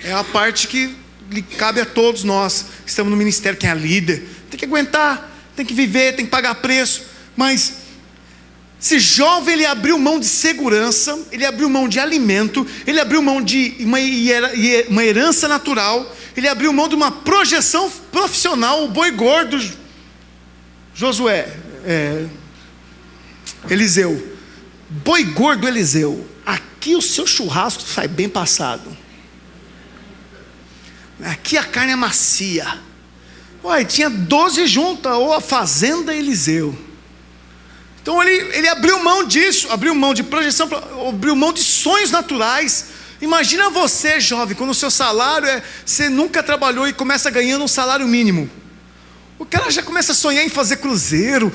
É a parte que lhe cabe a todos nós que estamos no ministério. Quem é líder tem que aguentar, tem que viver, tem que pagar preço. Mas esse jovem, ele abriu mão de segurança, ele abriu mão de alimento, ele abriu mão de uma herança natural, ele abriu mão de uma projeção profissional. O boi gordo Eliseu, boi gordo Eliseu, aqui o seu churrasco sai bem passado, aqui a carne é macia. Tinha 12 juntas, ou a fazenda Eliseu. Então ele abriu mão disso, abriu mão de projeção, abriu mão de sonhos naturais. Imagina você, jovem, quando o seu salário você nunca trabalhou e começa ganhando um salário mínimo. O cara já começa a sonhar em fazer cruzeiro,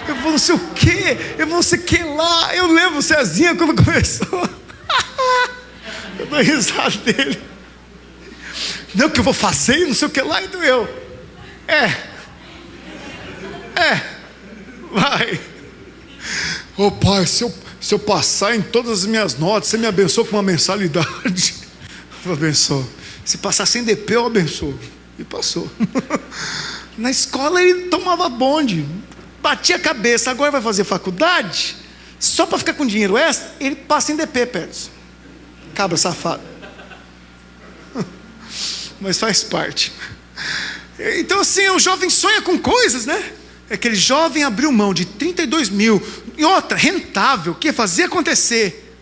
eu vou não sei o quê, eu vou não sei o que lá. Eu lembro o Cezinha quando começou. Eu dou risada dele. Não, que eu vou fazer, não sei o que lá, então eu. Vai. Ô pai, se eu passar em todas as minhas notas, você me abençoa com uma mensalidade. Eu abençoo. Se passar sem DP, eu abençoo. E passou. Na escola ele tomava bonde, batia a cabeça. Agora vai fazer faculdade, só para ficar com dinheiro extra, ele passa em DP, Pedro. Cabra safado. Mas faz parte. Então assim, o jovem sonha com coisas, né? Aquele jovem abriu mão de 32 mil, e outra, rentável, que ia fazer acontecer,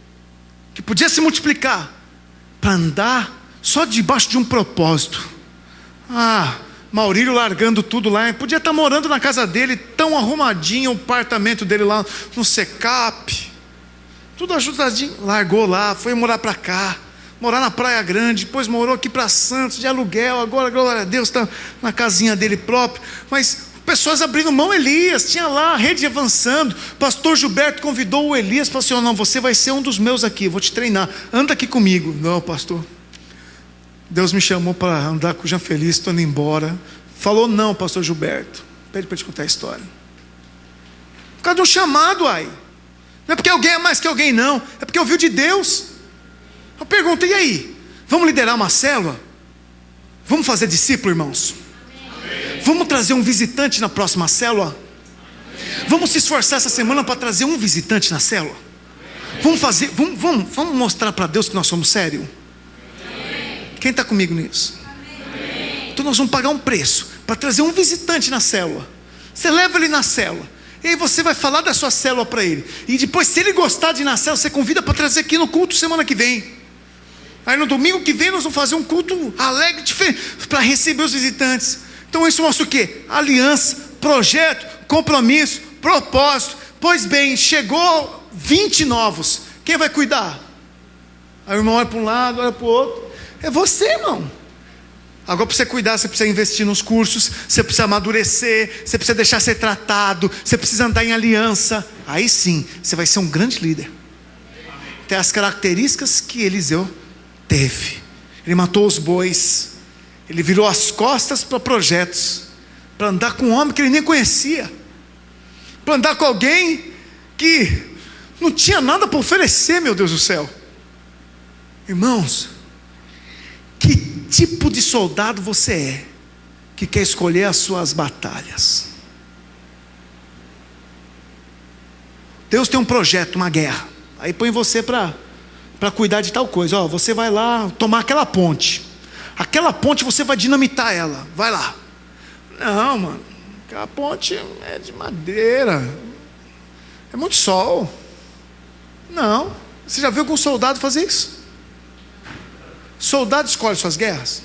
que podia se multiplicar, para andar só debaixo de um propósito. Maurílio largando tudo lá, podia estar morando na casa dele, tão arrumadinho o apartamento dele lá no Secap, tudo ajudadinho, largou lá, foi morar para cá, morar na Praia Grande, depois morou aqui para Santos, de aluguel, agora, glória a Deus, está na casinha dele próprio. Mas pessoas abrindo mão. Elias, tinha lá a rede avançando, pastor Gilberto convidou o Elias, falou assim, não, você vai ser um dos meus aqui, vou te treinar, anda aqui comigo. Não, pastor, Deus me chamou para andar com o Jean Feliz, estou indo embora. Falou não, pastor Gilberto. Pede para te contar a história. Por causa de um chamado, Não é porque alguém é mais que alguém, não. É porque ouviu de Deus. Eu pergunto, e aí? Vamos liderar uma célula? Vamos fazer discípulo, irmãos? Amém. Vamos trazer um visitante na próxima célula? Amém. Vamos se esforçar essa semana para trazer um visitante na célula? Amém. Vamos mostrar para Deus que nós somos sérios? Quem está comigo nisso? Amém. Então nós vamos pagar um preço para trazer um visitante na célula. Você leva ele na célula, e aí você vai falar da sua célula para ele, e depois, se ele gostar de ir na célula, você convida para trazer aqui no culto semana que vem. Aí no domingo que vem nós vamos fazer um culto alegre, para receber os visitantes. Então isso mostra o quê? Aliança, projeto, compromisso, propósito. Pois bem, chegou 20 novos, quem vai cuidar? Aí o irmão olha para um lado, olha para o outro. É você, irmão. Agora, para você cuidar, você precisa investir nos cursos, você precisa amadurecer, você precisa deixar ser tratado, você precisa andar em aliança. Aí sim, você vai ser um grande líder. Tem as características que Eliseu teve. Ele matou os bois, ele virou as costas para projetos, para andar com um homem que ele nem conhecia, para andar com alguém que não tinha nada para oferecer, meu Deus do céu. Irmãos, que tipo de soldado você é, que quer escolher as suas batalhas? Deus tem um projeto, uma guerra, aí põe você para cuidar de tal coisa. Você vai lá tomar aquela ponte você vai dinamitar ela, vai lá. Não, mano, aquela ponte é de madeira, é muito sol. Não, você já viu algum soldado fazer isso? Soldado escolhe suas guerras?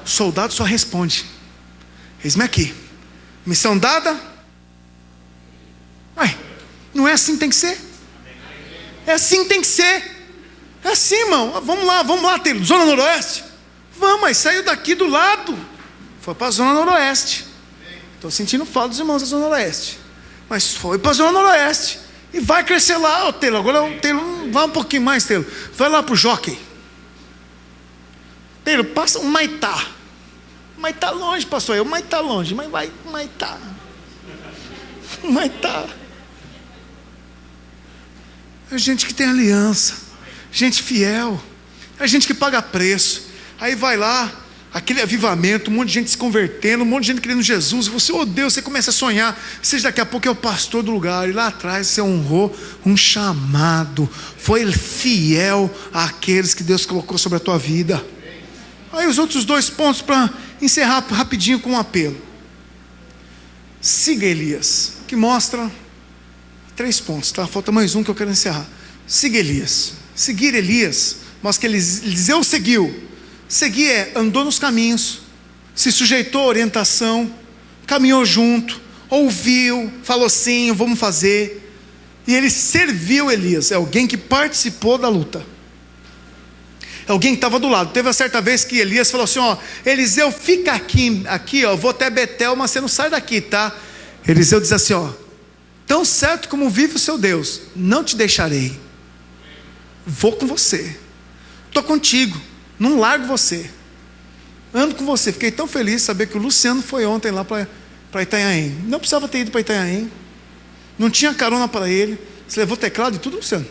O soldado só responde: eis-me aqui, missão dada. Não é assim que tem que ser? É assim que tem que ser. É assim, irmão. Vamos lá, Taylor, Zona Noroeste? Vamos, mas saiu daqui do lado, foi para a Zona Noroeste. Estou sentindo falta dos irmãos da Zona Noroeste, mas foi para a Zona Noroeste, e vai crescer lá, Taylor. Agora o Taylor vai um pouquinho mais, Taylor. Vai lá para o Jockey. Taylor, passa um Maitá. Maitá longe, pastor. Maitá longe, mas vai Maitá. Maitá. É gente que tem aliança, gente fiel, é gente que paga preço. Aí vai lá, aquele avivamento, um monte de gente se convertendo, um monte de gente querendo Jesus. Você, Deus, você começa a sonhar. Você daqui a pouco é o pastor do lugar, e lá atrás você honrou um chamado, foi fiel àqueles que Deus colocou sobre a tua vida. Aí os outros 2 pontos para encerrar rapidinho com um apelo. Siga Elias, que mostra 3 pontos, tá? Falta mais um que eu quero encerrar. Siga Elias. Seguir Elias mostra que Eliseu seguiu. Seguir andou nos caminhos, se sujeitou à orientação, caminhou junto, ouviu, falou sim, vamos fazer. E ele serviu Elias. É alguém que participou da luta, é alguém que estava do lado. Teve uma certa vez que Elias falou assim: Eliseu, fica aqui, eu vou até Betel, mas você não sai daqui, tá? Eliseu diz assim: tão certo como vive o seu Deus, não te deixarei, vou com você, estou contigo, não largo você, ando com você. Fiquei tão feliz de saber que o Luciano foi ontem lá para Itanhaém. Não precisava ter ido para Itanhaém, não tinha carona para ele. Você levou teclado e tudo, Luciano?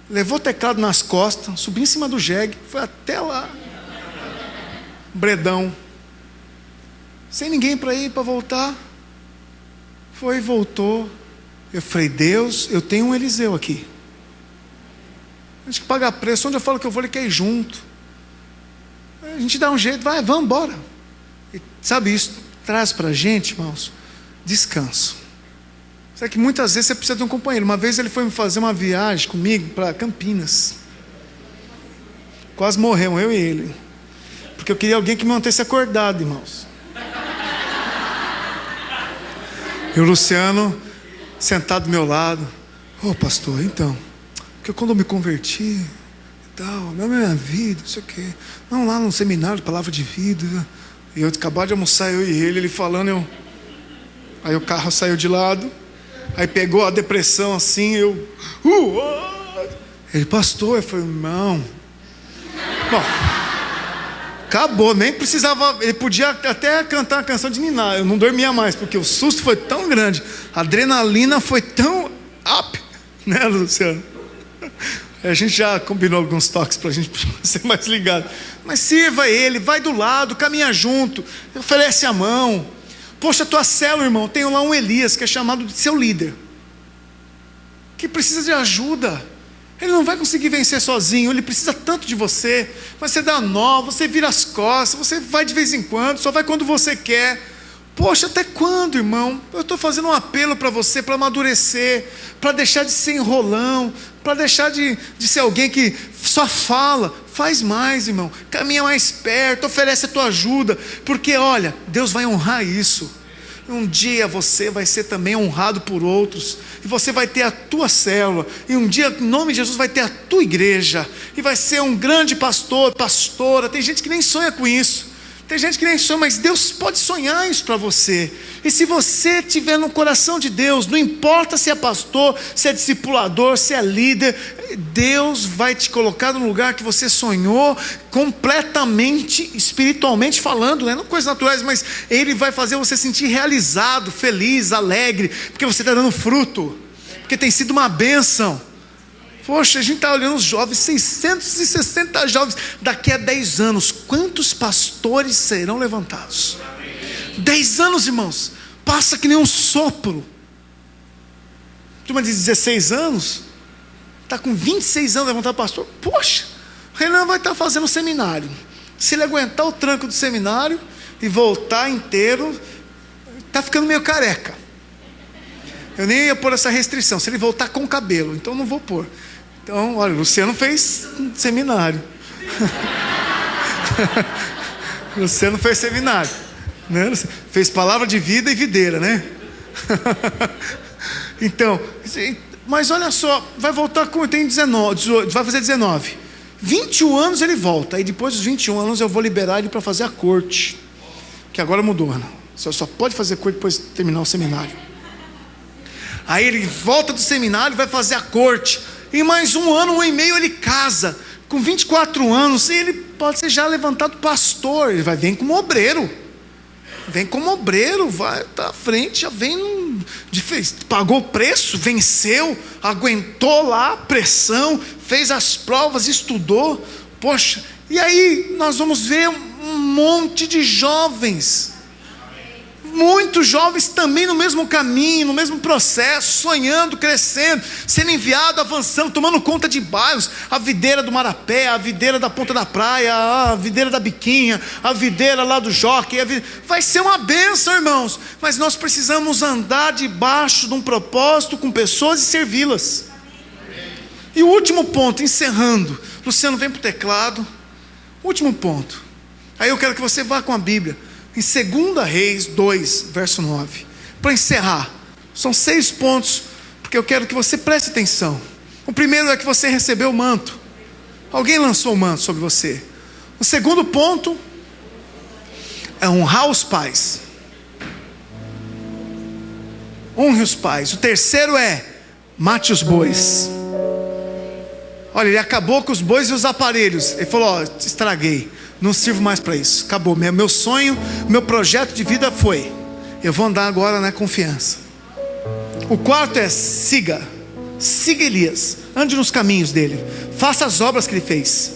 Levou teclado nas costas, subiu em cima do jegue, foi até lá, Bredão, sem ninguém para ir, para voltar. Foi e voltou. Eu falei: Deus, eu tenho um Eliseu aqui. A gente paga preço. Onde eu falo que eu vou, ele quer ir junto. A gente dá um jeito, vamos embora. E sabe, isso traz para a gente, irmãos, descanso. Sabe que muitas vezes você precisa de um companheiro. Uma vez ele foi me fazer uma viagem comigo para Campinas. Quase morremos, eu e ele. Porque eu queria alguém que me mantesse acordado, irmãos. E o Luciano, sentado do meu lado. Ô pastor, então, porque quando eu me converti e tal, na minha vida, não sei o quê. Não, lá no seminário de palavra de vida. E eu acabava de almoçar, eu e ele falando, aí o carro saiu de lado. Aí pegou a depressão assim, ele, pastor, eu falei, não. Bom, acabou, nem precisava, ele podia até cantar a canção de ninar, eu não dormia mais, porque o susto foi tão grande, a adrenalina foi tão up, né, Luciano? A gente já combinou alguns toques pra gente ser mais ligado. Mas sirva ele, vai do lado, caminha junto, oferece a mão. Poxa, tua célula, irmão, tem lá um Elias que é chamado de seu líder, que precisa de ajuda. Ele não vai conseguir vencer sozinho, ele precisa tanto de você. Você dá nó, você vira as costas, você vai de vez em quando, só vai quando você quer. Poxa, até quando, irmão? Eu estou fazendo um apelo para você, para amadurecer, para deixar de ser enrolão, para deixar de ser alguém que só fala. Faz mais, irmão, caminha mais perto, oferece a tua ajuda, porque olha, Deus vai honrar isso. Um dia você vai ser também honrado por outros, e você vai ter a tua célula, e um dia, em nome de Jesus, vai ter a tua igreja, e vai ser um grande pastor, pastora. Tem gente que nem sonha com isso. Tem gente que nem sonha, mas Deus pode sonhar isso para você. E se você estiver no coração de Deus, não importa se é pastor, se é discipulador, se é líder, Deus vai te colocar no lugar que você sonhou, completamente, espiritualmente falando, né? Não coisas naturais, mas Ele vai fazer você sentir realizado, feliz, alegre, porque você está dando fruto, porque tem sido uma bênção. Poxa, a gente está olhando os jovens, 660 jovens, daqui a 10 anos, quantos pastores serão levantados? 10 anos, irmãos, passa que nem um sopro. Turma de 16 anos, está com 26 anos levantado pastor. Poxa, o Renan vai estar fazendo seminário. Se ele aguentar o tranco do seminário e voltar inteiro, está ficando meio careca. Eu nem ia pôr essa restrição, se ele voltar com cabelo, então não vou pôr. Então, olha, o Luciano fez seminário. Luciano fez seminário, né? Fez palavra de vida e videira, né? Então, mas olha só, vai voltar com, tem 19, 18, vai fazer 19. 21 anos ele volta, e depois dos 21 anos eu vou liberar ele para fazer a corte, que agora mudou, né? Você só pode fazer corte depois de terminar o seminário. Aí ele volta do seminário, vai fazer a corte, e mais um ano e meio ele casa, com 24 anos, e ele pode ser já levantado pastor. Ele vai vir como obreiro, vai estar à frente, já vem, pagou o preço, venceu, aguentou lá a pressão, fez as provas, estudou. Poxa, e aí nós vamos ver um monte de jovens, muitos jovens também no mesmo caminho, no mesmo processo, sonhando, crescendo, sendo enviado, avançando, tomando conta de bairros, a videira do Marapé, a videira da Ponta da Praia, a videira da Biquinha, a videira lá do Jockey, vai ser uma bênção, irmãos, mas nós precisamos andar debaixo de um propósito com pessoas e servi-las. E o último ponto, encerrando, Luciano vem para o teclado, último ponto, aí eu quero que você vá com a Bíblia, em 2 Reis 2, verso 9, para encerrar, são 6 pontos, porque eu quero que você preste atenção. O primeiro é que você recebeu o manto, alguém lançou o manto sobre você. O segundo ponto é honrar os pais, honre os pais. O terceiro é mate os bois. Olha, ele acabou com os bois e os aparelhos, ele falou, ó, estraguei, não sirvo mais para isso, acabou, meu sonho, meu projeto de vida foi, eu vou andar agora na confiança. O quarto é siga Elias, ande nos caminhos dele, faça as obras que ele fez.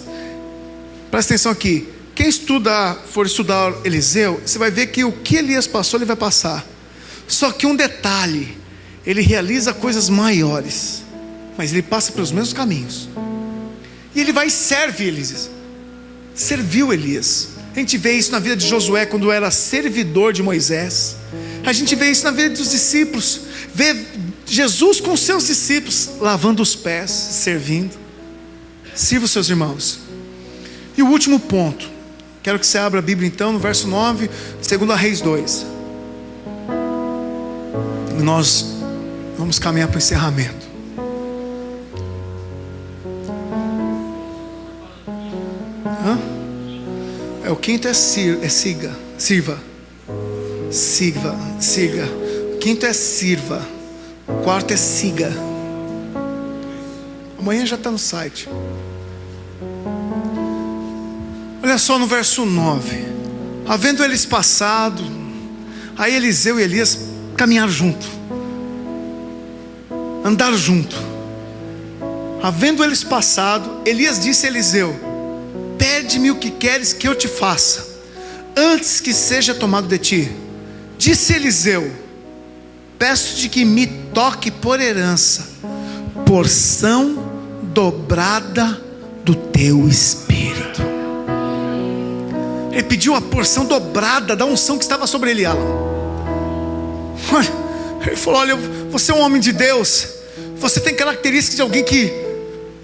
Presta atenção aqui, quem for estudar Eliseu, você vai ver que o que Elias passou, ele vai passar. Só que um detalhe, ele realiza coisas maiores, mas ele passa pelos mesmos caminhos, e ele vai e serve Elias. Serviu Elias. A gente vê isso na vida de Josué, quando era servidor de Moisés. A gente vê isso na vida dos discípulos, vê Jesus com seus discípulos, lavando os pés, servindo. Sirva os seus irmãos. E o último ponto, quero que você abra a Bíblia então no verso 9, 2 Reis 2. E nós vamos caminhar para o encerramento. O quinto é Siga. O quinto é Sirva. O quarto é Siga. Amanhã já está no site. Olha só no verso 9. Havendo eles passado, aí Eliseu e Elias caminharam junto, andaram junto. Havendo eles passado, Elias disse a Eliseu: pede-me o que queres que eu te faça, antes que seja tomado de ti. Disse Eliseu: peço-te que me toque por herança, porção dobrada do teu espírito. Ele pediu a porção dobrada da unção que estava sobre ele, Alan. Ele falou: olha, você é um homem de Deus, você tem características de alguém que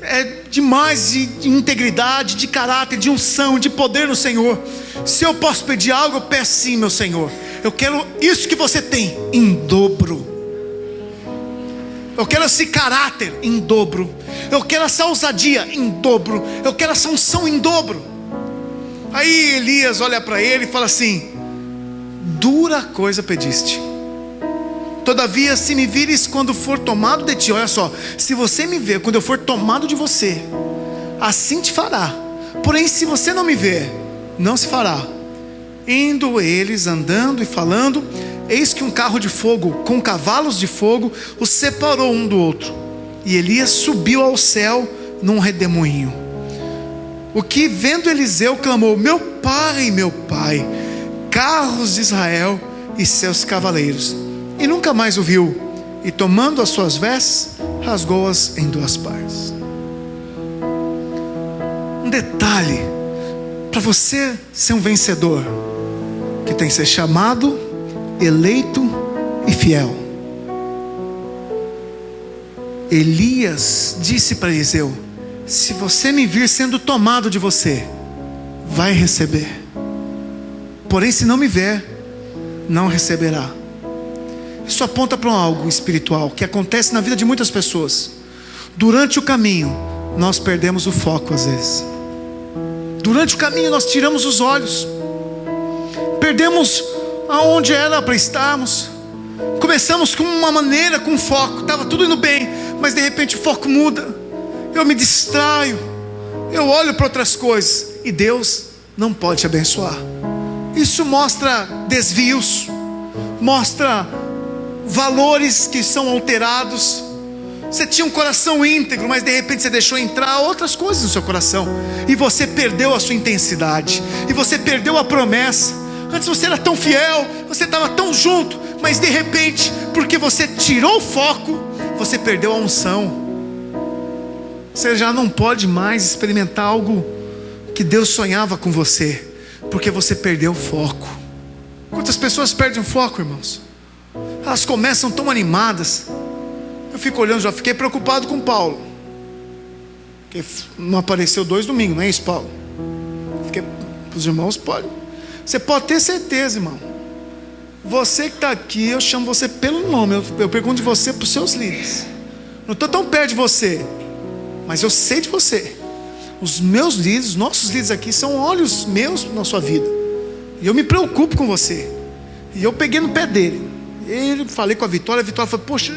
é demais de integridade, de caráter, de unção, de poder no Senhor. Se eu posso pedir algo, eu peço sim, meu Senhor. Eu quero isso que você tem em dobro. Eu quero esse caráter em dobro. Eu quero essa ousadia em dobro. Eu quero essa unção em dobro. Aí Elias olha para ele e fala assim: dura coisa pediste. Todavia, se me vires quando for tomado de ti, olha só, se você me ver quando eu for tomado de você, assim te fará. Porém, se você não me ver, não se fará. Indo eles andando e falando, eis que um carro de fogo com cavalos de fogo os separou um do outro, e Elias subiu ao céu num redemoinho. O que vendo Eliseu clamou: meu pai, carros de Israel e seus cavaleiros. E nunca mais o viu, e tomando as suas vestes, rasgou-as em duas partes. Um detalhe, para você ser um vencedor, que tem que ser chamado, eleito e fiel. Elias disse para Eliseu: se você me vir sendo tomado de você, vai receber. Porém, se não me ver, não receberá. Isso aponta para algo espiritual que acontece na vida de muitas pessoas. Durante o caminho, nós perdemos o foco às vezes. Durante o caminho, nós tiramos os olhos, perdemos aonde era para estarmos. Começamos com uma maneira, com foco, estava tudo indo bem, mas de repente o foco muda. Eu me distraio, eu olho para outras coisas, e Deus não pode te abençoar. Isso mostra desvios, mostra valores que são alterados. Você tinha um coração íntegro, mas de repente você deixou entrar outras coisas no seu coração, e você perdeu a sua intensidade, e você perdeu a promessa. Antes você era tão fiel, você estava tão junto, mas de repente, porque você tirou o foco, você perdeu a unção. Você já não pode mais experimentar algo que Deus sonhava com você, porque você perdeu o foco. Quantas pessoas perdem o foco, irmãos? Elas começam tão animadas. Eu fico olhando, já fiquei preocupado com Paulo, porque não apareceu 2 domingos, não é isso, Paulo? Fiquei, os irmãos podem. Você pode ter certeza, irmão. Você que está aqui, eu chamo você pelo nome. Eu pergunto de você para os seus líderes. Não estou tão perto de você, mas eu sei de você. Os meus líderes, os nossos líderes aqui são olhos meus na sua vida, e eu me preocupo com você. E eu peguei no pé dele. Eu falei com a Vitória falou: poxa,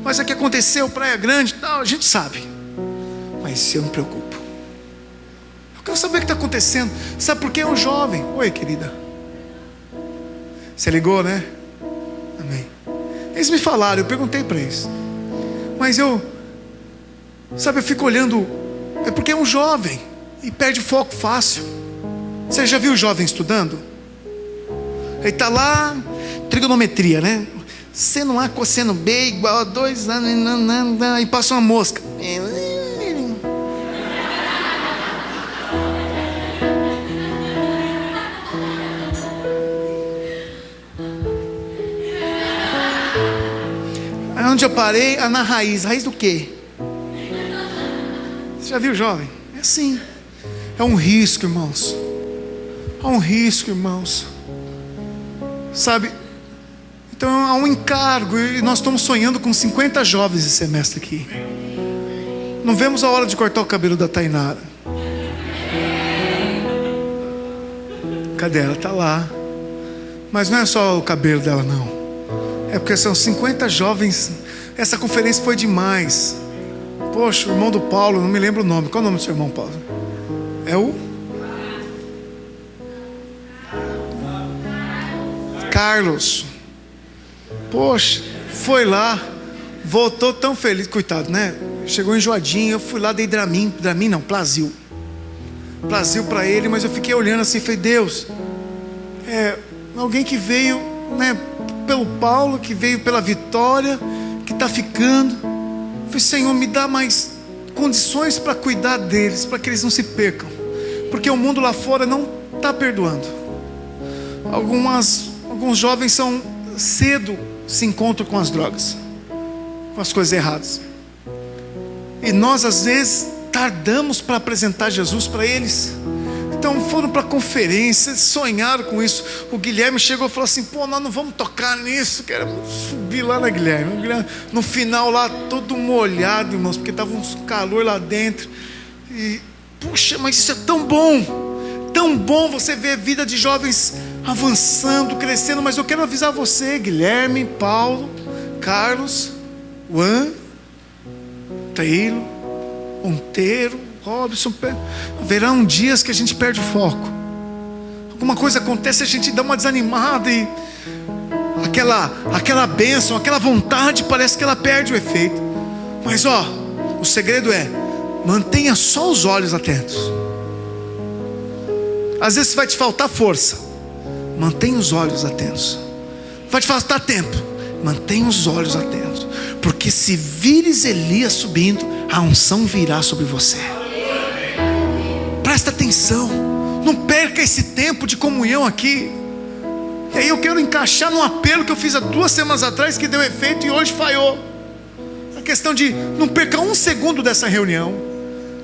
mas o que aconteceu, Praia Grande, tal, a gente sabe, mas eu me preocupo. Eu quero saber o que está acontecendo. Sabe por quê? É um jovem. Oi, querida, você ligou, né? Amém. Eles me falaram, eu perguntei para eles, mas eu fico olhando. É porque é um jovem e perde foco fácil. Você já viu o jovem estudando? Ele está lá, trigonometria, né? Seno A cosseno B igual a 2, e passa uma mosca. Aí onde eu parei? Na raiz. Raiz do quê? Você já viu, jovem? É assim. É um risco, irmãos. Há um risco, irmãos. Sabe? Então há um encargo. E nós estamos sonhando com 50 jovens esse semestre aqui. Não vemos a hora de cortar o cabelo da Tainara. Cadê ela? Está lá. Mas não é só o cabelo dela, não. É porque são 50 jovens. Essa conferência foi demais. Poxa, o irmão do Paulo, não me lembro o nome. Qual é o nome do seu irmão, Paulo? É o Carlos. Poxa, foi lá, voltou tão feliz. Coitado, né? Chegou enjoadinho. Eu fui lá, dei Dramin não, Plasil para ele. Mas eu fiquei olhando assim, falei, Deus, alguém que veio, né, pelo Paulo, que veio pela Vitória, que está ficando. Falei, Senhor, me dá mais condições para cuidar deles, para que eles não se percam, porque o mundo lá fora não está perdoando. Alguns jovens cedo se encontram com as drogas, com as coisas erradas, e nós às vezes tardamos para apresentar Jesus para eles. Então foram para a conferência, sonharam com isso. O Guilherme chegou e falou assim, pô, nós não vamos tocar nisso, queremos subir lá na Guilherme. No final lá, todo molhado, irmãos, porque estava um calor lá dentro. E, puxa, mas isso é tão bom você ver a vida de jovens avançando, crescendo. Mas eu quero avisar você, Guilherme, Paulo, Carlos, Juan, Taylor, Monteiro, Robson, haverão dias que a gente perde o foco. Alguma coisa acontece, a gente dá uma desanimada e aquela bênção, aquela vontade, parece que ela perde o efeito. Mas o segredo é: mantenha só os olhos atentos. Às vezes vai te faltar força, mantenha os olhos atentos. Vai te faltar tempo, mantenha os olhos atentos, porque se vires Elias subindo, a unção virá sobre você. Presta atenção, não perca esse tempo de comunhão aqui. E aí eu quero encaixar num apelo que eu fiz há 2 semanas atrás, que deu efeito e hoje falhou. A questão de não perca um segundo dessa reunião.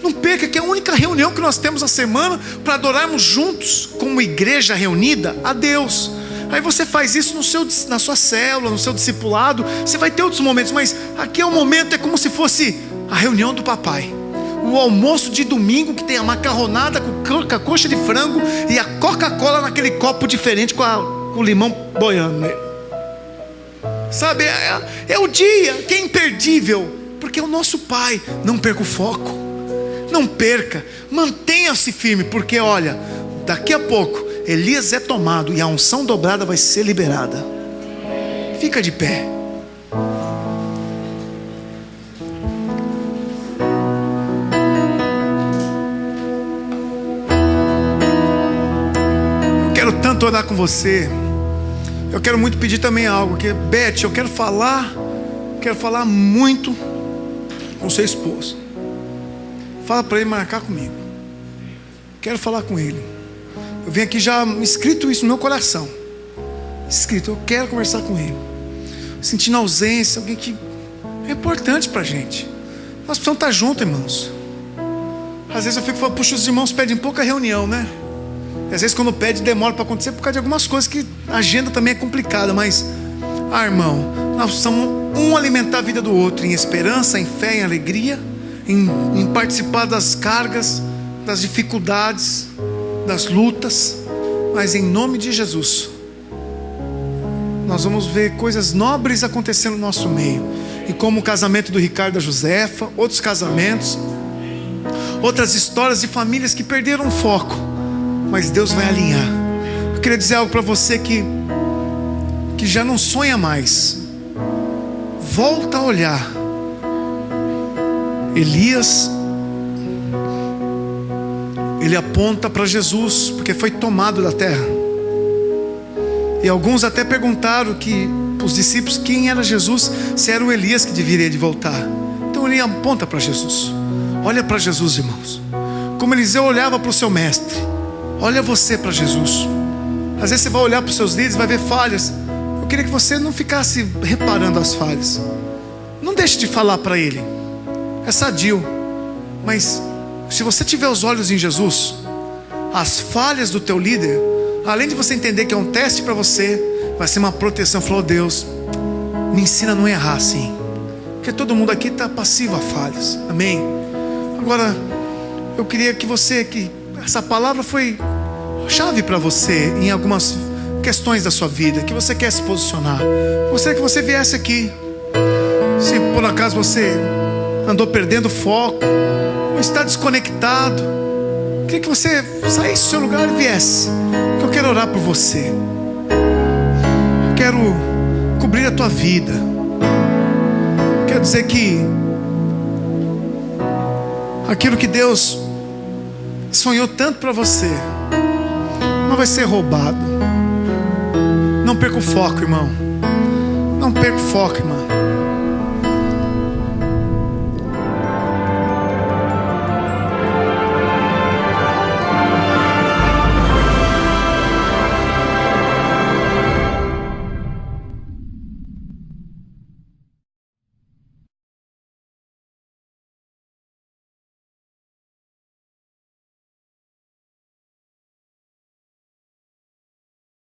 Não perca, que é a única reunião que nós temos na semana para adorarmos juntos, como igreja reunida, a Deus. Aí você faz isso na sua célula, no seu discipulado. Você vai ter outros momentos, mas aqui é o momento, é como se fosse a reunião do papai. O almoço de domingo, que tem a macarronada com a coxa de frango e a Coca-Cola naquele copo diferente com o limão boiando nele. Sabe, é o dia que é imperdível, porque é o nosso Pai. Não perca o foco, não perca, mantenha-se firme, porque olha, daqui a pouco Elias é tomado e a unção dobrada vai ser liberada. Fica de pé. Tanto orar com você. Eu quero muito pedir também algo, que Beth, eu quero falar muito com seu esposo. Fala para ele marcar comigo. Quero falar com ele. Eu vim aqui já escrito isso no meu coração. Escrito, eu quero conversar com ele. Sentindo a ausência, alguém que é importante pra gente. Nós precisamos estar juntos, irmãos. Às vezes eu fico falando, puxa, os irmãos pedem pouca reunião, né? Às vezes quando pede demora para acontecer por causa de algumas coisas, que a agenda também é complicada. Mas, irmão, nós precisamos alimentar a vida do outro, em esperança, em fé, em alegria, em participar das cargas, das dificuldades, das lutas. Mas em nome de Jesus, nós vamos ver coisas nobres acontecendo no nosso meio. E como o casamento do Ricardo e da Josefa, outros casamentos, outras histórias de famílias que perderam o foco, mas Deus vai alinhar. Eu queria dizer algo para você que já não sonha mais. Volta a olhar. Elias, ele aponta para Jesus, porque foi tomado da terra. E alguns até perguntaram os discípulos quem era Jesus, se era o Elias que deveria de voltar. Então ele aponta para Jesus. Olha para Jesus, irmãos. Como Eliseu olhava para o seu mestre, olha você para Jesus. Às vezes você vai olhar para os seus líderes e vai ver falhas. Eu queria que você não ficasse reparando as falhas. Não deixe de falar para ele. É sadio. Mas se você tiver os olhos em Jesus, as falhas do teu líder, além de você entender que é um teste para você, vai ser uma proteção. Falou: Deus, me ensina a não errar assim, porque todo mundo aqui está passivo a falhas. Amém? Agora, eu queria que essa palavra foi chave para você em algumas questões da sua vida, que você quer se posicionar. Gostaria que você viesse aqui. Se por acaso você andou perdendo foco, ou está desconectado, queria que você saísse do seu lugar e viesse, porque eu quero orar por você. Eu quero cobrir a tua vida. Quero dizer que aquilo que Deus sonhou tanto para você não vai ser roubado. Não perca o foco, irmão. Não perca o foco, irmão.